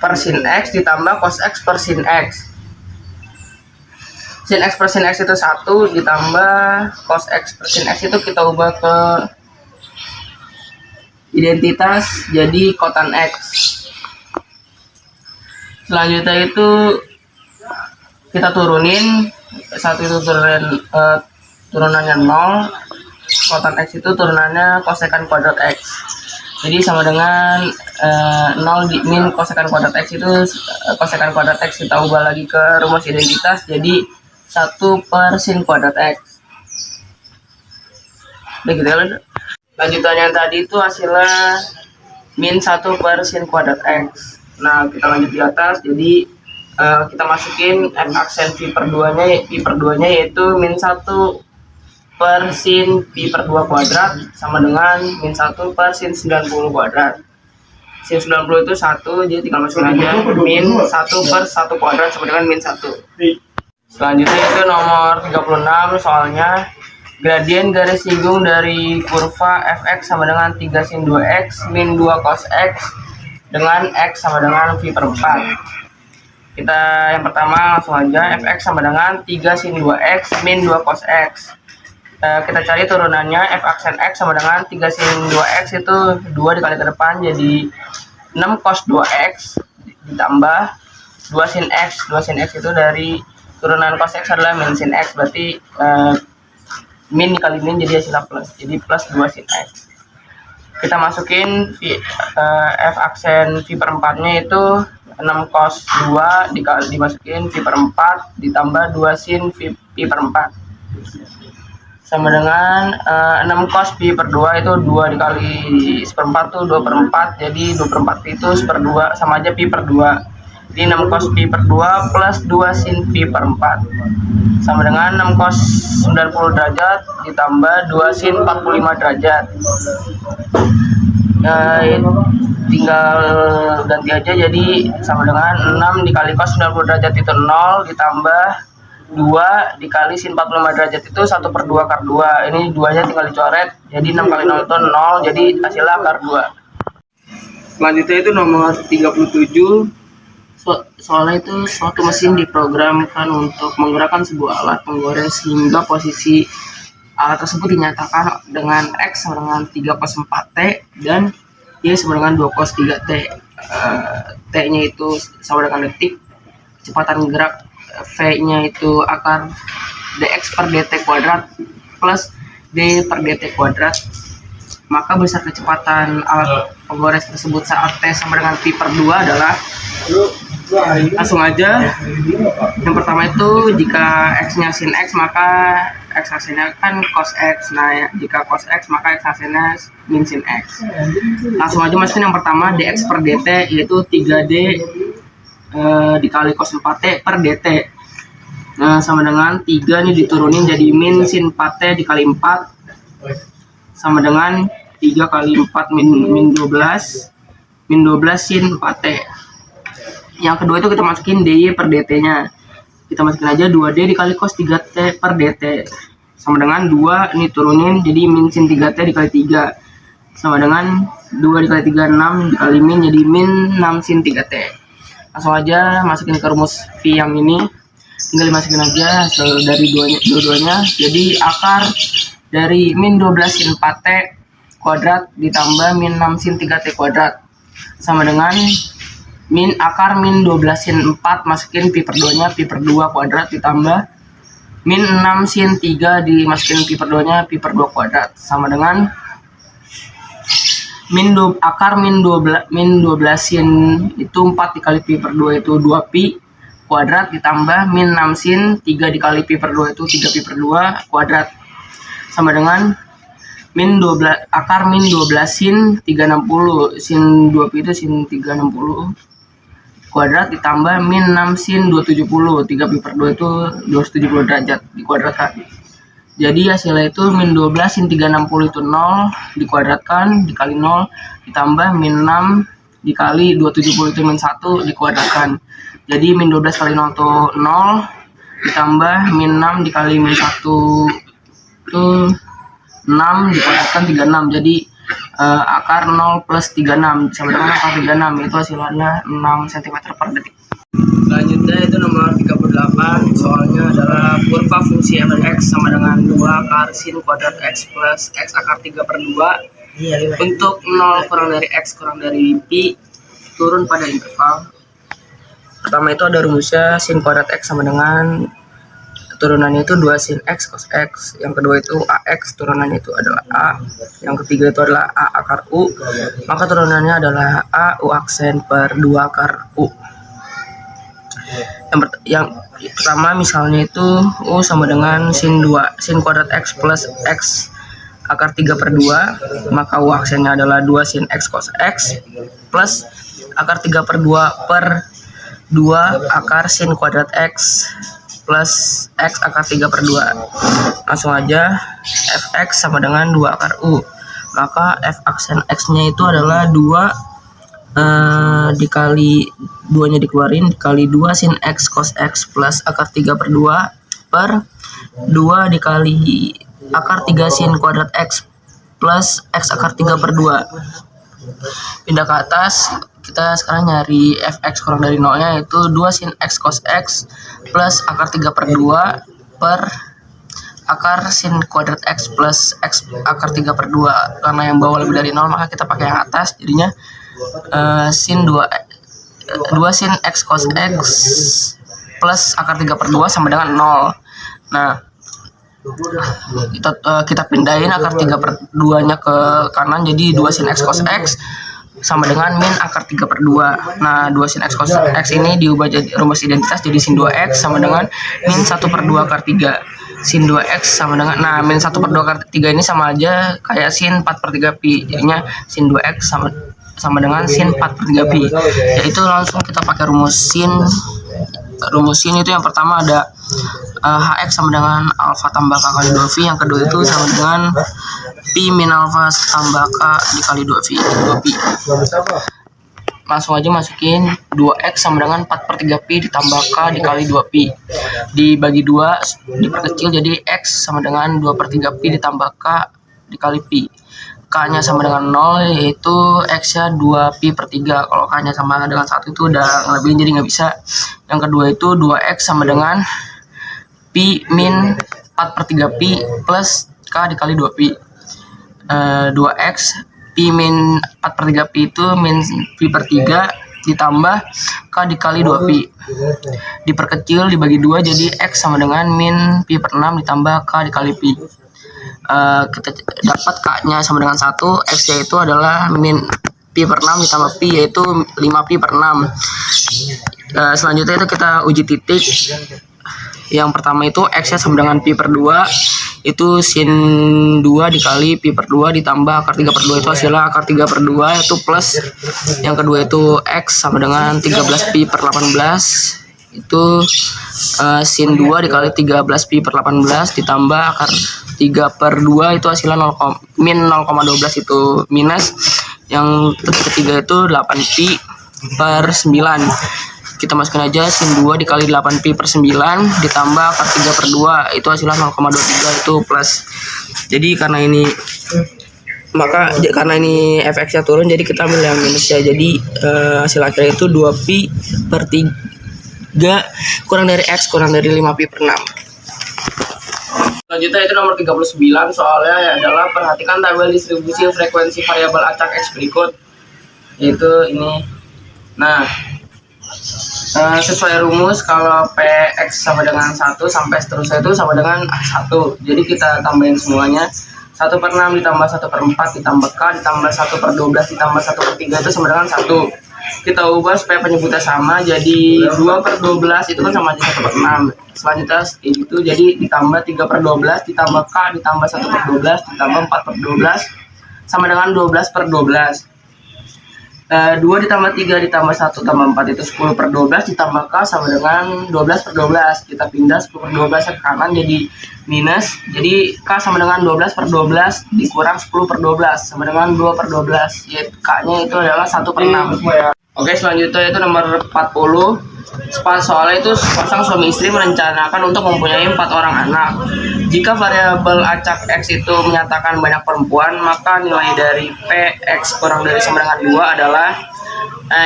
per sin X ditambah cos X per sin X. Sin X per sin X itu 1 ditambah cos X per sin X itu kita ubah ke identitas jadi kotan X. Selanjutnya itu kita turunin, satu itu turunannya 0, kotan X itu turunannya kosekan kuadrat X, jadi sama dengan 0 min kosekan kuadrat X itu kosekan kuadrat X kita ubah lagi ke rumus identitas jadi 1 per sin kuadrat X. Udah gitu ya. Lanjutan yang tadi itu hasilnya min 1 per sin kuadrat X. Nah, kita lanjut di atas, jadi kita masukin F aksen V per 2-nya yaitu min 1 per sin pi per 2 kuadrat sama dengan min 1 per sin 90 kuadrat. Sin 90 itu 1, jadi tinggal masukin aja min 1 per 1 kuadrat sama dengan min 1. Selanjutnya itu nomor 36 soalnya gradien garis singgung dari kurva fx sama dengan 3 sin 2x min 2 cos x dengan x sama dengan v per 4. Kita yang pertama langsung aja, fx sama dengan 3 sin 2x min 2 cos x. Kita cari turunannya, f aksen x sama dengan 3 sin 2x itu 2 dikali ke depan jadi 6 cos 2x ditambah 2 sin x. 2 sin x itu dari turunan cos x adalah min sin x, berarti min dikali min jadi hasilnya plus, jadi plus 2 sin x. Kita masukin f aksen V per 4 nya itu 6 cos 2 dimasukin V per 4 ditambah 2 sin V per 4 sama dengan 6 cos pi per 2 itu 2 dikali seperempat tuh 2 per 4, jadi 2 per 4 itu seper 2 sama aja pi per 2, jadi 6 cos pi per 2 plus 2 sin pi per 4 sama dengan 6 cos 90 derajat ditambah 2 sin 45 derajat. Tinggal ganti aja, jadi sama dengan 6 dikali cos 90 derajat itu 0 ditambah 2 dikali sin 45 derajat itu 1 per 2 akar 2. Ini 2 nya tinggal dicoret, jadi 6 kali 0 itu 0, jadi hasilnya akar 2. Selanjutnya itu nomor 37. Soalnya itu suatu mesin diprogramkan untuk menggerakkan sebuah alat penggoreng sehingga posisi alat tersebut dinyatakan dengan X sama dengan 3 cos 4T dan Y sama dengan 2 cos 3T. T nya itu sama dengan detik, kecepatan gerak V-nya itu akar dx per dt kuadrat plus d per dt kuadrat. Maka besar kecepatan alat penggores tersebut saat T sama dengan pi per 2 adalah, langsung aja. Yang pertama itu jika x-nya sin x maka x hasilnya kan cos x. Nah jika cos x maka x hasilnya min sin x. Langsung aja masukin yang pertama dx per dt yaitu 3d dikali cos 4t per dt. Nah sama dengan 3 nih diturunin jadi min sin 4t dikali 4 sama dengan 3 kali 4 min 12 sin 4t. Yang kedua itu kita masukin dy per dt nya, kita masukin aja 2d dikali cos 3t per dt sama dengan 2 ini turunin jadi min sin 3t dikali 3 sama dengan 2 dikali 3 6 dikali min jadi min 6 sin 3t. Langsung aja masukin ke rumus V yang ini, tinggal dimasukin aja hasil dari dua-duanya, jadi akar dari min 12 sin 4t kuadrat ditambah min 6 sin 3t kuadrat sama dengan min akar min 12 sin 4 masukin pi per 2 nya pi per 2 kuadrat ditambah min 6 sin 3 dimasukin pi per 2 nya pi per 2 kuadrat sama dengan akar min 12 sin itu 4 dikali pi per 2 itu 2 pi kuadrat ditambah min 6 sin 3 dikali pi per 2 itu 3 pi per 2 kuadrat sama dengan akar min 12 sin 360 sin 2 pi itu sin 360 kuadrat ditambah min 6 sin 270 3 pi per 2 itu 270 derajat dikuadratkan. Jadi hasilnya itu min 12 sin 360 itu 0 dikuadratkan dikali 0 ditambah min 6 dikali 270 itu min 1 dikuadratkan. Jadi min 12 kali 0 itu 0 ditambah min 6 dikali min 1 itu 6 dikuadratkan 36. Jadi akar 0 plus 36 sama dengan akar 36 itu hasilnya 6 cm per detik. Selanjutnya itu nomor 38, soalnya adalah kurva fungsi f(x) sama dengan 2 akar sin kuadrat x plus x akar 3 per 2 untuk 0 kurang dari x kurang dari pi turun pada interval. Pertama itu ada rumusnya sin kuadrat x sama dengan turunannya itu 2 sin x cos x. Yang kedua itu ax, turunannya itu adalah a. Yang ketiga itu adalah a akar u, maka turunannya adalah a u aksen per 2 akar u. Yang pertama misalnya itu u sama dengan sin kuadrat x plus x akar 3 per 2, maka u aksennya adalah 2 sin x cos x plus akar 3 per 2 per 2 akar sin kuadrat x plus x akar 3 per 2. Langsung aja fx sama dengan 2 akar u, maka f aksen x nya itu adalah 2 dikali 2 nya dikeluarin dikali 2 sin x cos x plus akar 3 per 2 per 2 dikali akar 3 sin kuadrat x plus x akar 3 per 2. Pindah ke atas, kita sekarang nyari fx kurang dari 0 nya yaitu 2 sin x cos x plus akar 3 per 2 per akar sin kuadrat x plus x akar 3 per 2. Karena yang bawah lebih dari 0 maka kita pakai yang atas, jadinya sin 2 sin x cos x plus akar 3/2 sama dengan 0. Nah, kita pindahin akar 3/2 nya ke kanan, jadi 2 sin x cos x sama dengan min akar 3/2. Nah, 2 sin x cos x ini diubah jadi rumus identitas jadi sin 2x sama dengan min 1/2 akar 3. Sin 2x sama dengan, nah min 1/2 akar 3 ini sama aja kayak sin 4/3 pi. Jadinya sin 2x sama dengan sin 4/3 pi. Yaitu langsung kita pakai rumus sin. Rumus sin itu yang pertama ada hx sama dengan alfa tambah k kali 2 pi. Yang kedua itu sama dengan pi min alfa tambah k dikali 2 pi. Langsung aja masukin 2x sama dengan 4/3 pi ditambah k dikali 2 pi. Dibagi 2 diperkecil jadi x sama dengan 2/3 pi ditambah k dikali pi. K nya sama dengan 0, yaitu x nya 2 pi per 3. Kalau k nya sama dengan 1 itu udah ngelebihin jadi nggak bisa. Yang kedua itu 2x sama dengan pi min 4/3 pi plus k dikali 2 pi. 2x pi min 4/3 pi itu min pi per 3 ditambah k dikali 2 pi. Diperkecil dibagi 2 jadi x sama dengan min pi per 6 ditambah k dikali pi. Kita dapat k nya sama dengan 1, x nya itu adalah min pi per 6 ditambah pi, yaitu 5 pi per 6. Selanjutnya itu kita uji titik. Yang pertama itu x nya sama dengan pi per 2, itu sin 2 dikali pi per 2 ditambah akar 3/2, itu hasilnya akar 3/2, itu plus. Yang kedua itu x sama dengan 13 pi per 18, itu sin 2 dikali 13 pi per 18 ditambah akar 3/2, itu hasilnya min 0,12, itu minus. Yang ketiga itu 8 pi per 9. Kita masukin aja sin 2 dikali 8 pi per 9 ditambah akar 3/2, itu hasilnya 0,23, itu plus. Jadi karena ini fx nya turun, jadi kita ambil yang minus ya. Jadi hasil akhirnya itu 2 pi per 3 kurang dari x kurang dari 5 pi per 6. Selanjutnya itu nomor 39, soalnya adalah perhatikan tabel distribusi frekuensi variabel acak x berikut, yaitu ini. Nah, sesuai rumus kalau px sama dengan 1 sampai seterusnya itu sama dengan 1. Jadi kita tambahin semuanya. 1/6 ditambah 1/4 ditambah k ditambah 1/12 ditambah 1/3 itu sama dengan 1. Kita ubah supaya penyebutnya sama, jadi 2/12 itu kan sama aja 1/6. Selanjutnya itu jadi ditambah 3/12 ditambah k ditambah 1/12 ditambah 4/12 sama dengan 12/12. 2 ditambah 3 ditambah 1 tambah 4 itu 10/12 ditambah k sama dengan 12/12. Kita pindah 10/12 ke kanan jadi minus, jadi k sama dengan 12/12 dikurang 10/12 sama dengan 2/12, yaitu k nya itu adalah 1/6. Oke, selanjutnya itu nomor 40. Soalnya itu sepasang suami istri merencanakan untuk mempunyai 4 orang anak. Jika variabel acak x itu menyatakan banyak perempuan, maka nilai dari px kurang dari sama dengan 2 adalah,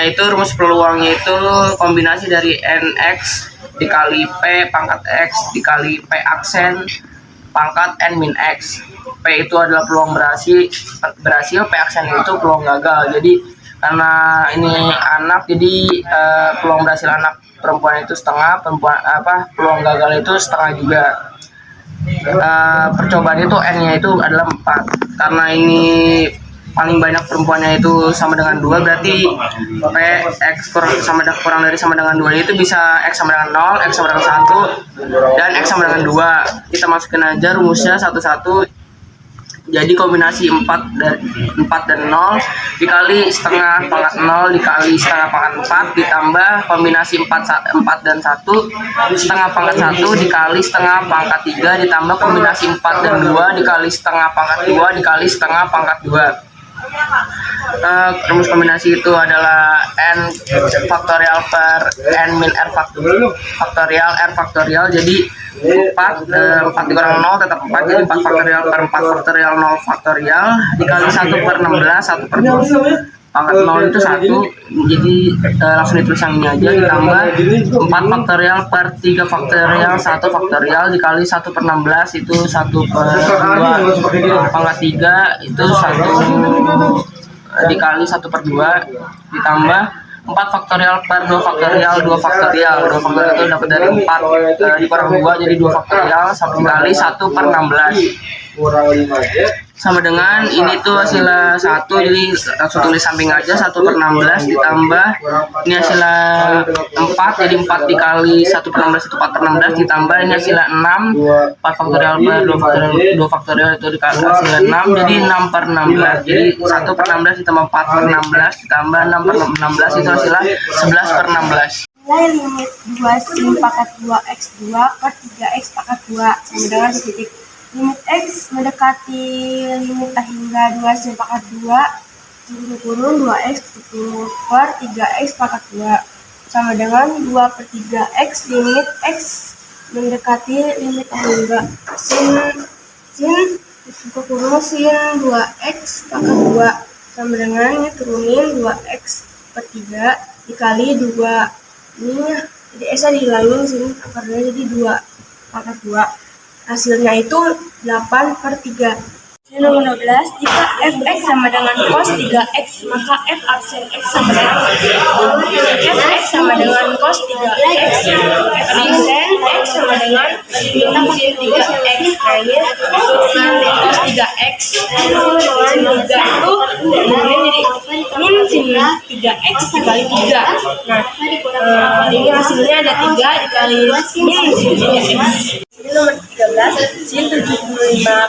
itu rumus peluangnya itu kombinasi dari nx dikali p pangkat x dikali p aksen pangkat n min x. P itu adalah peluang berhasil, p aksen itu peluang gagal. Jadi karena ini anak, jadi peluang berhasil anak perempuan itu setengah, peluang gagal itu setengah juga. Percobaan itu n-nya itu adalah 4. Karena ini paling banyak perempuannya itu sama dengan 2, berarti x kurang dari sama dengan 2 itu bisa x sama dengan 0, x sama dengan 1, dan x sama dengan 2. Kita masukin aja rumusnya satu-satu. Jadi kombinasi 4 dan 0 dikali setengah pangkat 0 dikali setengah pangkat 4 ditambah kombinasi 4 dan 1 setengah pangkat 1 dikali setengah pangkat 3 ditambah kombinasi 4 dan 2 dikali setengah pangkat 2 dikali setengah pangkat 2. Rumus kombinasi itu adalah n faktorial per n min r faktorial r faktorial. Jadi 4 dikurang 0 tetap 4, jadi 4 faktorial per 4 faktorial 0 faktorial dikali 1/16 1/2 pangkat 0 itu 1, jadi langsung ditulis yang ini aja, ditambah 4 faktorial per 3 faktorial 1 faktorial dikali 1/16 itu 1/2 pangkat 3 itu 1 dikali 1/2 ditambah 4 faktorial per 2 faktorial 2 faktorial. 2 faktorial itu dapat dari 4 dikurang 2 jadi 2 faktorial sampai kali 1/16 sama dengan ini tuh hasilnya 1, jadi langsung tulis samping aja 1/16 ditambah ini hasilnya 4 jadi 4 dikali 1/16 itu 4/16 ditambah ini hasilnya 6 4 faktorial per 2 faktorial itu dikali hasilnya 6 jadi 6/16 jadi 1/16 ditambah 4/16 ditambah 6/16 itu hasilnya 11/16. Nilai limit 2 sin pangkat 2x2 per 3x pangkat 2 sama dengan titik. Limit x mendekati limit hingga 2 sin pangkat 2 turun 2x per 3x pangkat 2 sama dengan 2/3x. Limit x mendekati limit hingga sin turun sin 2x pangkat 2 sama dengan ini turunin 2x per 3 dikali 2. Ini jadi S-nya dihilangin sini akarnya jadi 2/2. Hasilnya itu 8/3. Nomor 12, jika fx sama dengan cos 3x, maka f absen x sama dengan fx sama dengan cos 3x. F absen x sama dengan min sin 3x. Kayaknya min cos 3x. Sin 3 itu kemudian jadi min sin 3x dikali 3. Nah, ini hasilnya ada 3 dikali min sin 3x. Jadi nomor 13, sin 75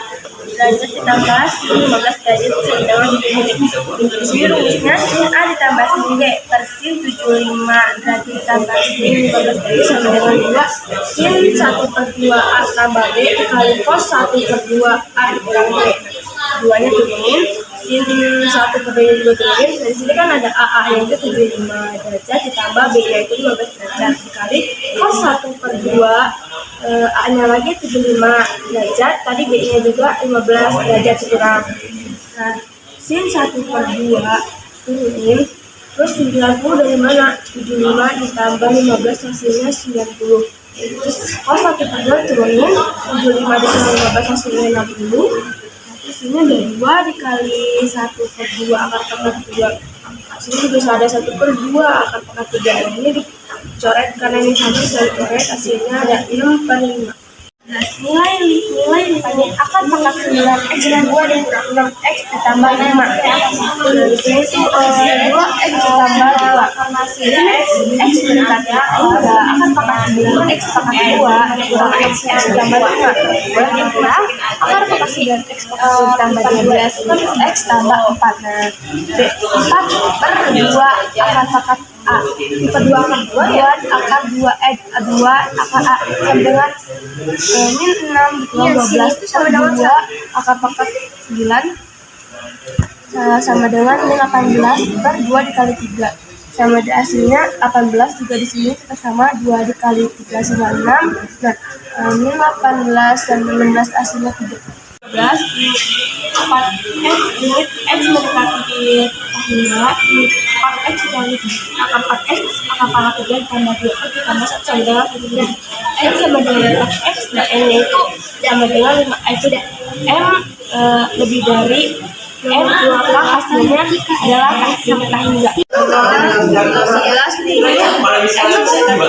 derajat ditambah sin 15 derajat sama dengan jadi rumusnya sin A ditambah sin B per sin 75 derajat ditambah sin 15 derajat sama dengan 2 sin 1/2 A tambah B dikali cos 1/2 A dikurang B. 2-nya turunin, sin 1/2 juga turunin. Dari sini kan ada A yaitu 75 derajat ditambah B yaitu 15 derajat dikali cos 1/2 A-nya lagi 75 derajat, tadi B-nya juga 15 derajat kurang. Nah, sin 1/2 turunin, terus 90 dari mana? 75 ditambah 15 hasilnya 90. Terus cos 1/2 turunin, 75 ditambah 15 hasilnya 60. Terus ini ada 2 dikali 1/2 akar pangkat 2. Hasilnya bisa ada 1/2 akar pangkat 3. Nah, ini dicoret karena ini satu bisa dicoret, hasilnya ada 6/5. Nah, nilai akar pangkat 9x dan 2 dikurang 6x ditambah 5. Di sini itu 2x ditambah 2 karena hasilnya x mendekati akar pangkat 9x pangkat 2 dikurang x ditambah 5. Boleh dikurang akar pangkat 9x pangkat 2 ditambah 12 x tambah 4. Nah, 4/2 akar pangkat A per 2 akar 2 akar 2 akar A sama dengan min 6 12 sama dengan 2 akar pangkat 9 sama dengan min 18 per 2 dikali 3 sama hasilnya 18 juga di sini kita sama 2 dikali 3 sama 6. Nah, min 18 dan 16 hasilnya 13. 4x limit x mendekati hingga 4x dikali akar 4x akar pangkat 3 ditambah 2x ditambah 1 sama dengan x sama dengan 4x. Nah, n itu sama dengan 5 itu m lebih dari m maka hasilnya adalah sampai hingga 11 nilai x sama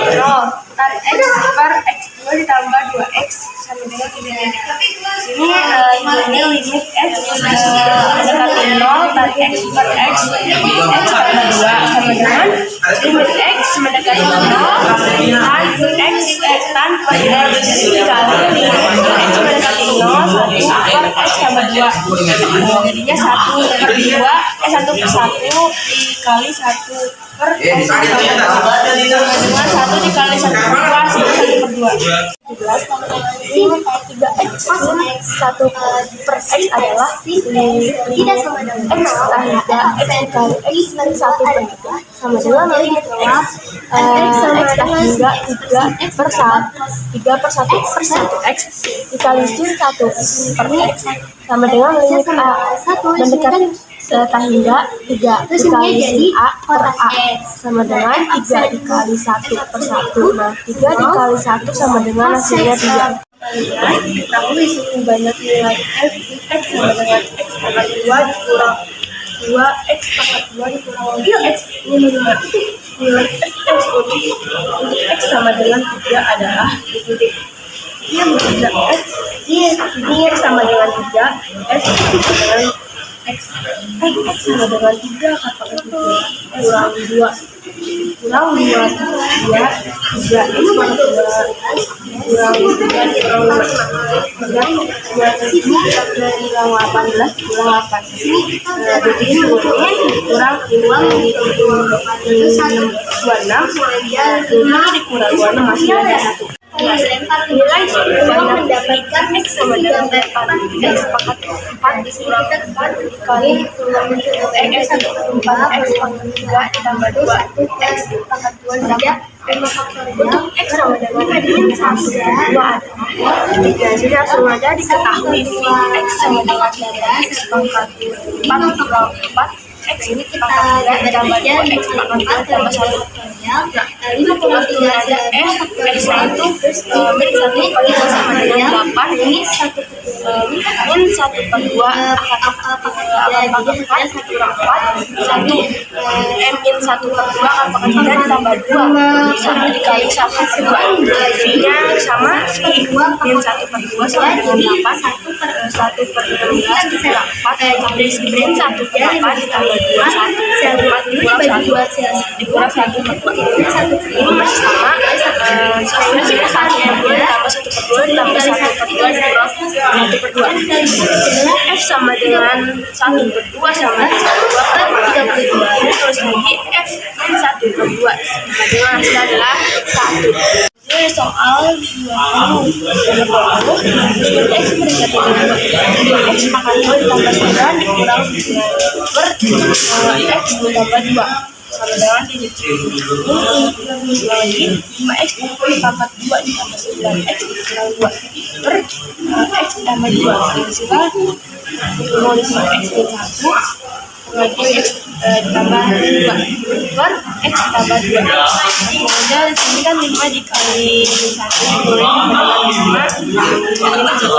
dengan 0 tan x per x2 ditambah 2x sama dengan 3. Sini ini limit x mendekati 0 tan x per x tambah 2 sama dengan limit x mendekati 0 tan x tan per x dikali limit x mendekati 0 1 per x tambah 2. Jadinya 1/2 1/1 dikali 1 per x tambah 2 dengan 1 dikali 1/2 hasilnya 1/2. 17 3x 1 per x adalah tidak sama dengan x tambah x dikali x dari 1/3 sama dengan limit x hingga 3/1 x dikali sin 1 per x sama dengan limit a mendekati hingga 3 dikali sin a per a sama dengan 3 dikali 1/1. Nah, 3 dikali 1 sama dengan hasilnya 3. Diketahui suku banyak nilai f x sama dengan x pangkat 2 dikurang 2x pangkat 2 dikurang 3x min 5. Nilai fx untuk x sama dengan 3 adalah titik. Yang ketiga x sama dengan 3, s dengan x sama dengan 3 katakan kurang 2 kurang 2 3 x pangkat 2 kurang 3 kurang 27 kurang 18 kurang 8 detik ini kurang 26 dikurang 26 masih ada 1. Nilai mendapatkan x sama dengan 4 x pangkat 4 dikurang 4 dikali x pangkat 3 ditambah 2 x pangkat 2 ditambah untuk x sama dengan min 1 adalah 3. Jadi langsung aja diketahui x sama dengan x pangkat 4 dikurang 4 x ini pangkat 3 ditambah 2 x pangkat 3 ditambah 1. Nah, ini langsung aja x itu min 1 kali sama dengan 8 ini min 1 per 2 akan pangkat 4 kurang 4 1 min 1 per 2 akan pangkat 3 ditambah 2 1 dikali 1 per 2 nya sama min 1 per 2 sama dengan 8 1 per 16 dikurang 4 min 1 per 8 ditambah 2 1 dikurang 1 per 2 ini masih sama soalnya sih 1 per 2 ditambah 1 per 2 ditambah 1 per 2 dikurang 1 per 2 f sama dengan 1 per 2 sama dengan 2 per 32 ini terus lagi f min 1 per 2 sama dengan hasil adalah 1. Jadi soal 20 x berdekatan dengan 2 x pangkat 2 ditambah 9 dikurang 9 per x ditambah 2 sama dengan titik. Ini lagi 5x pangkat 2 ditambah 9x dikurang 2 per x ditambah 2 hasilnya nulis x ditambah 1 lagi x ditambah 2 per x ditambah 2. Kemudian di sini kan 5 dikali 1 boleh ditambah dengan 5.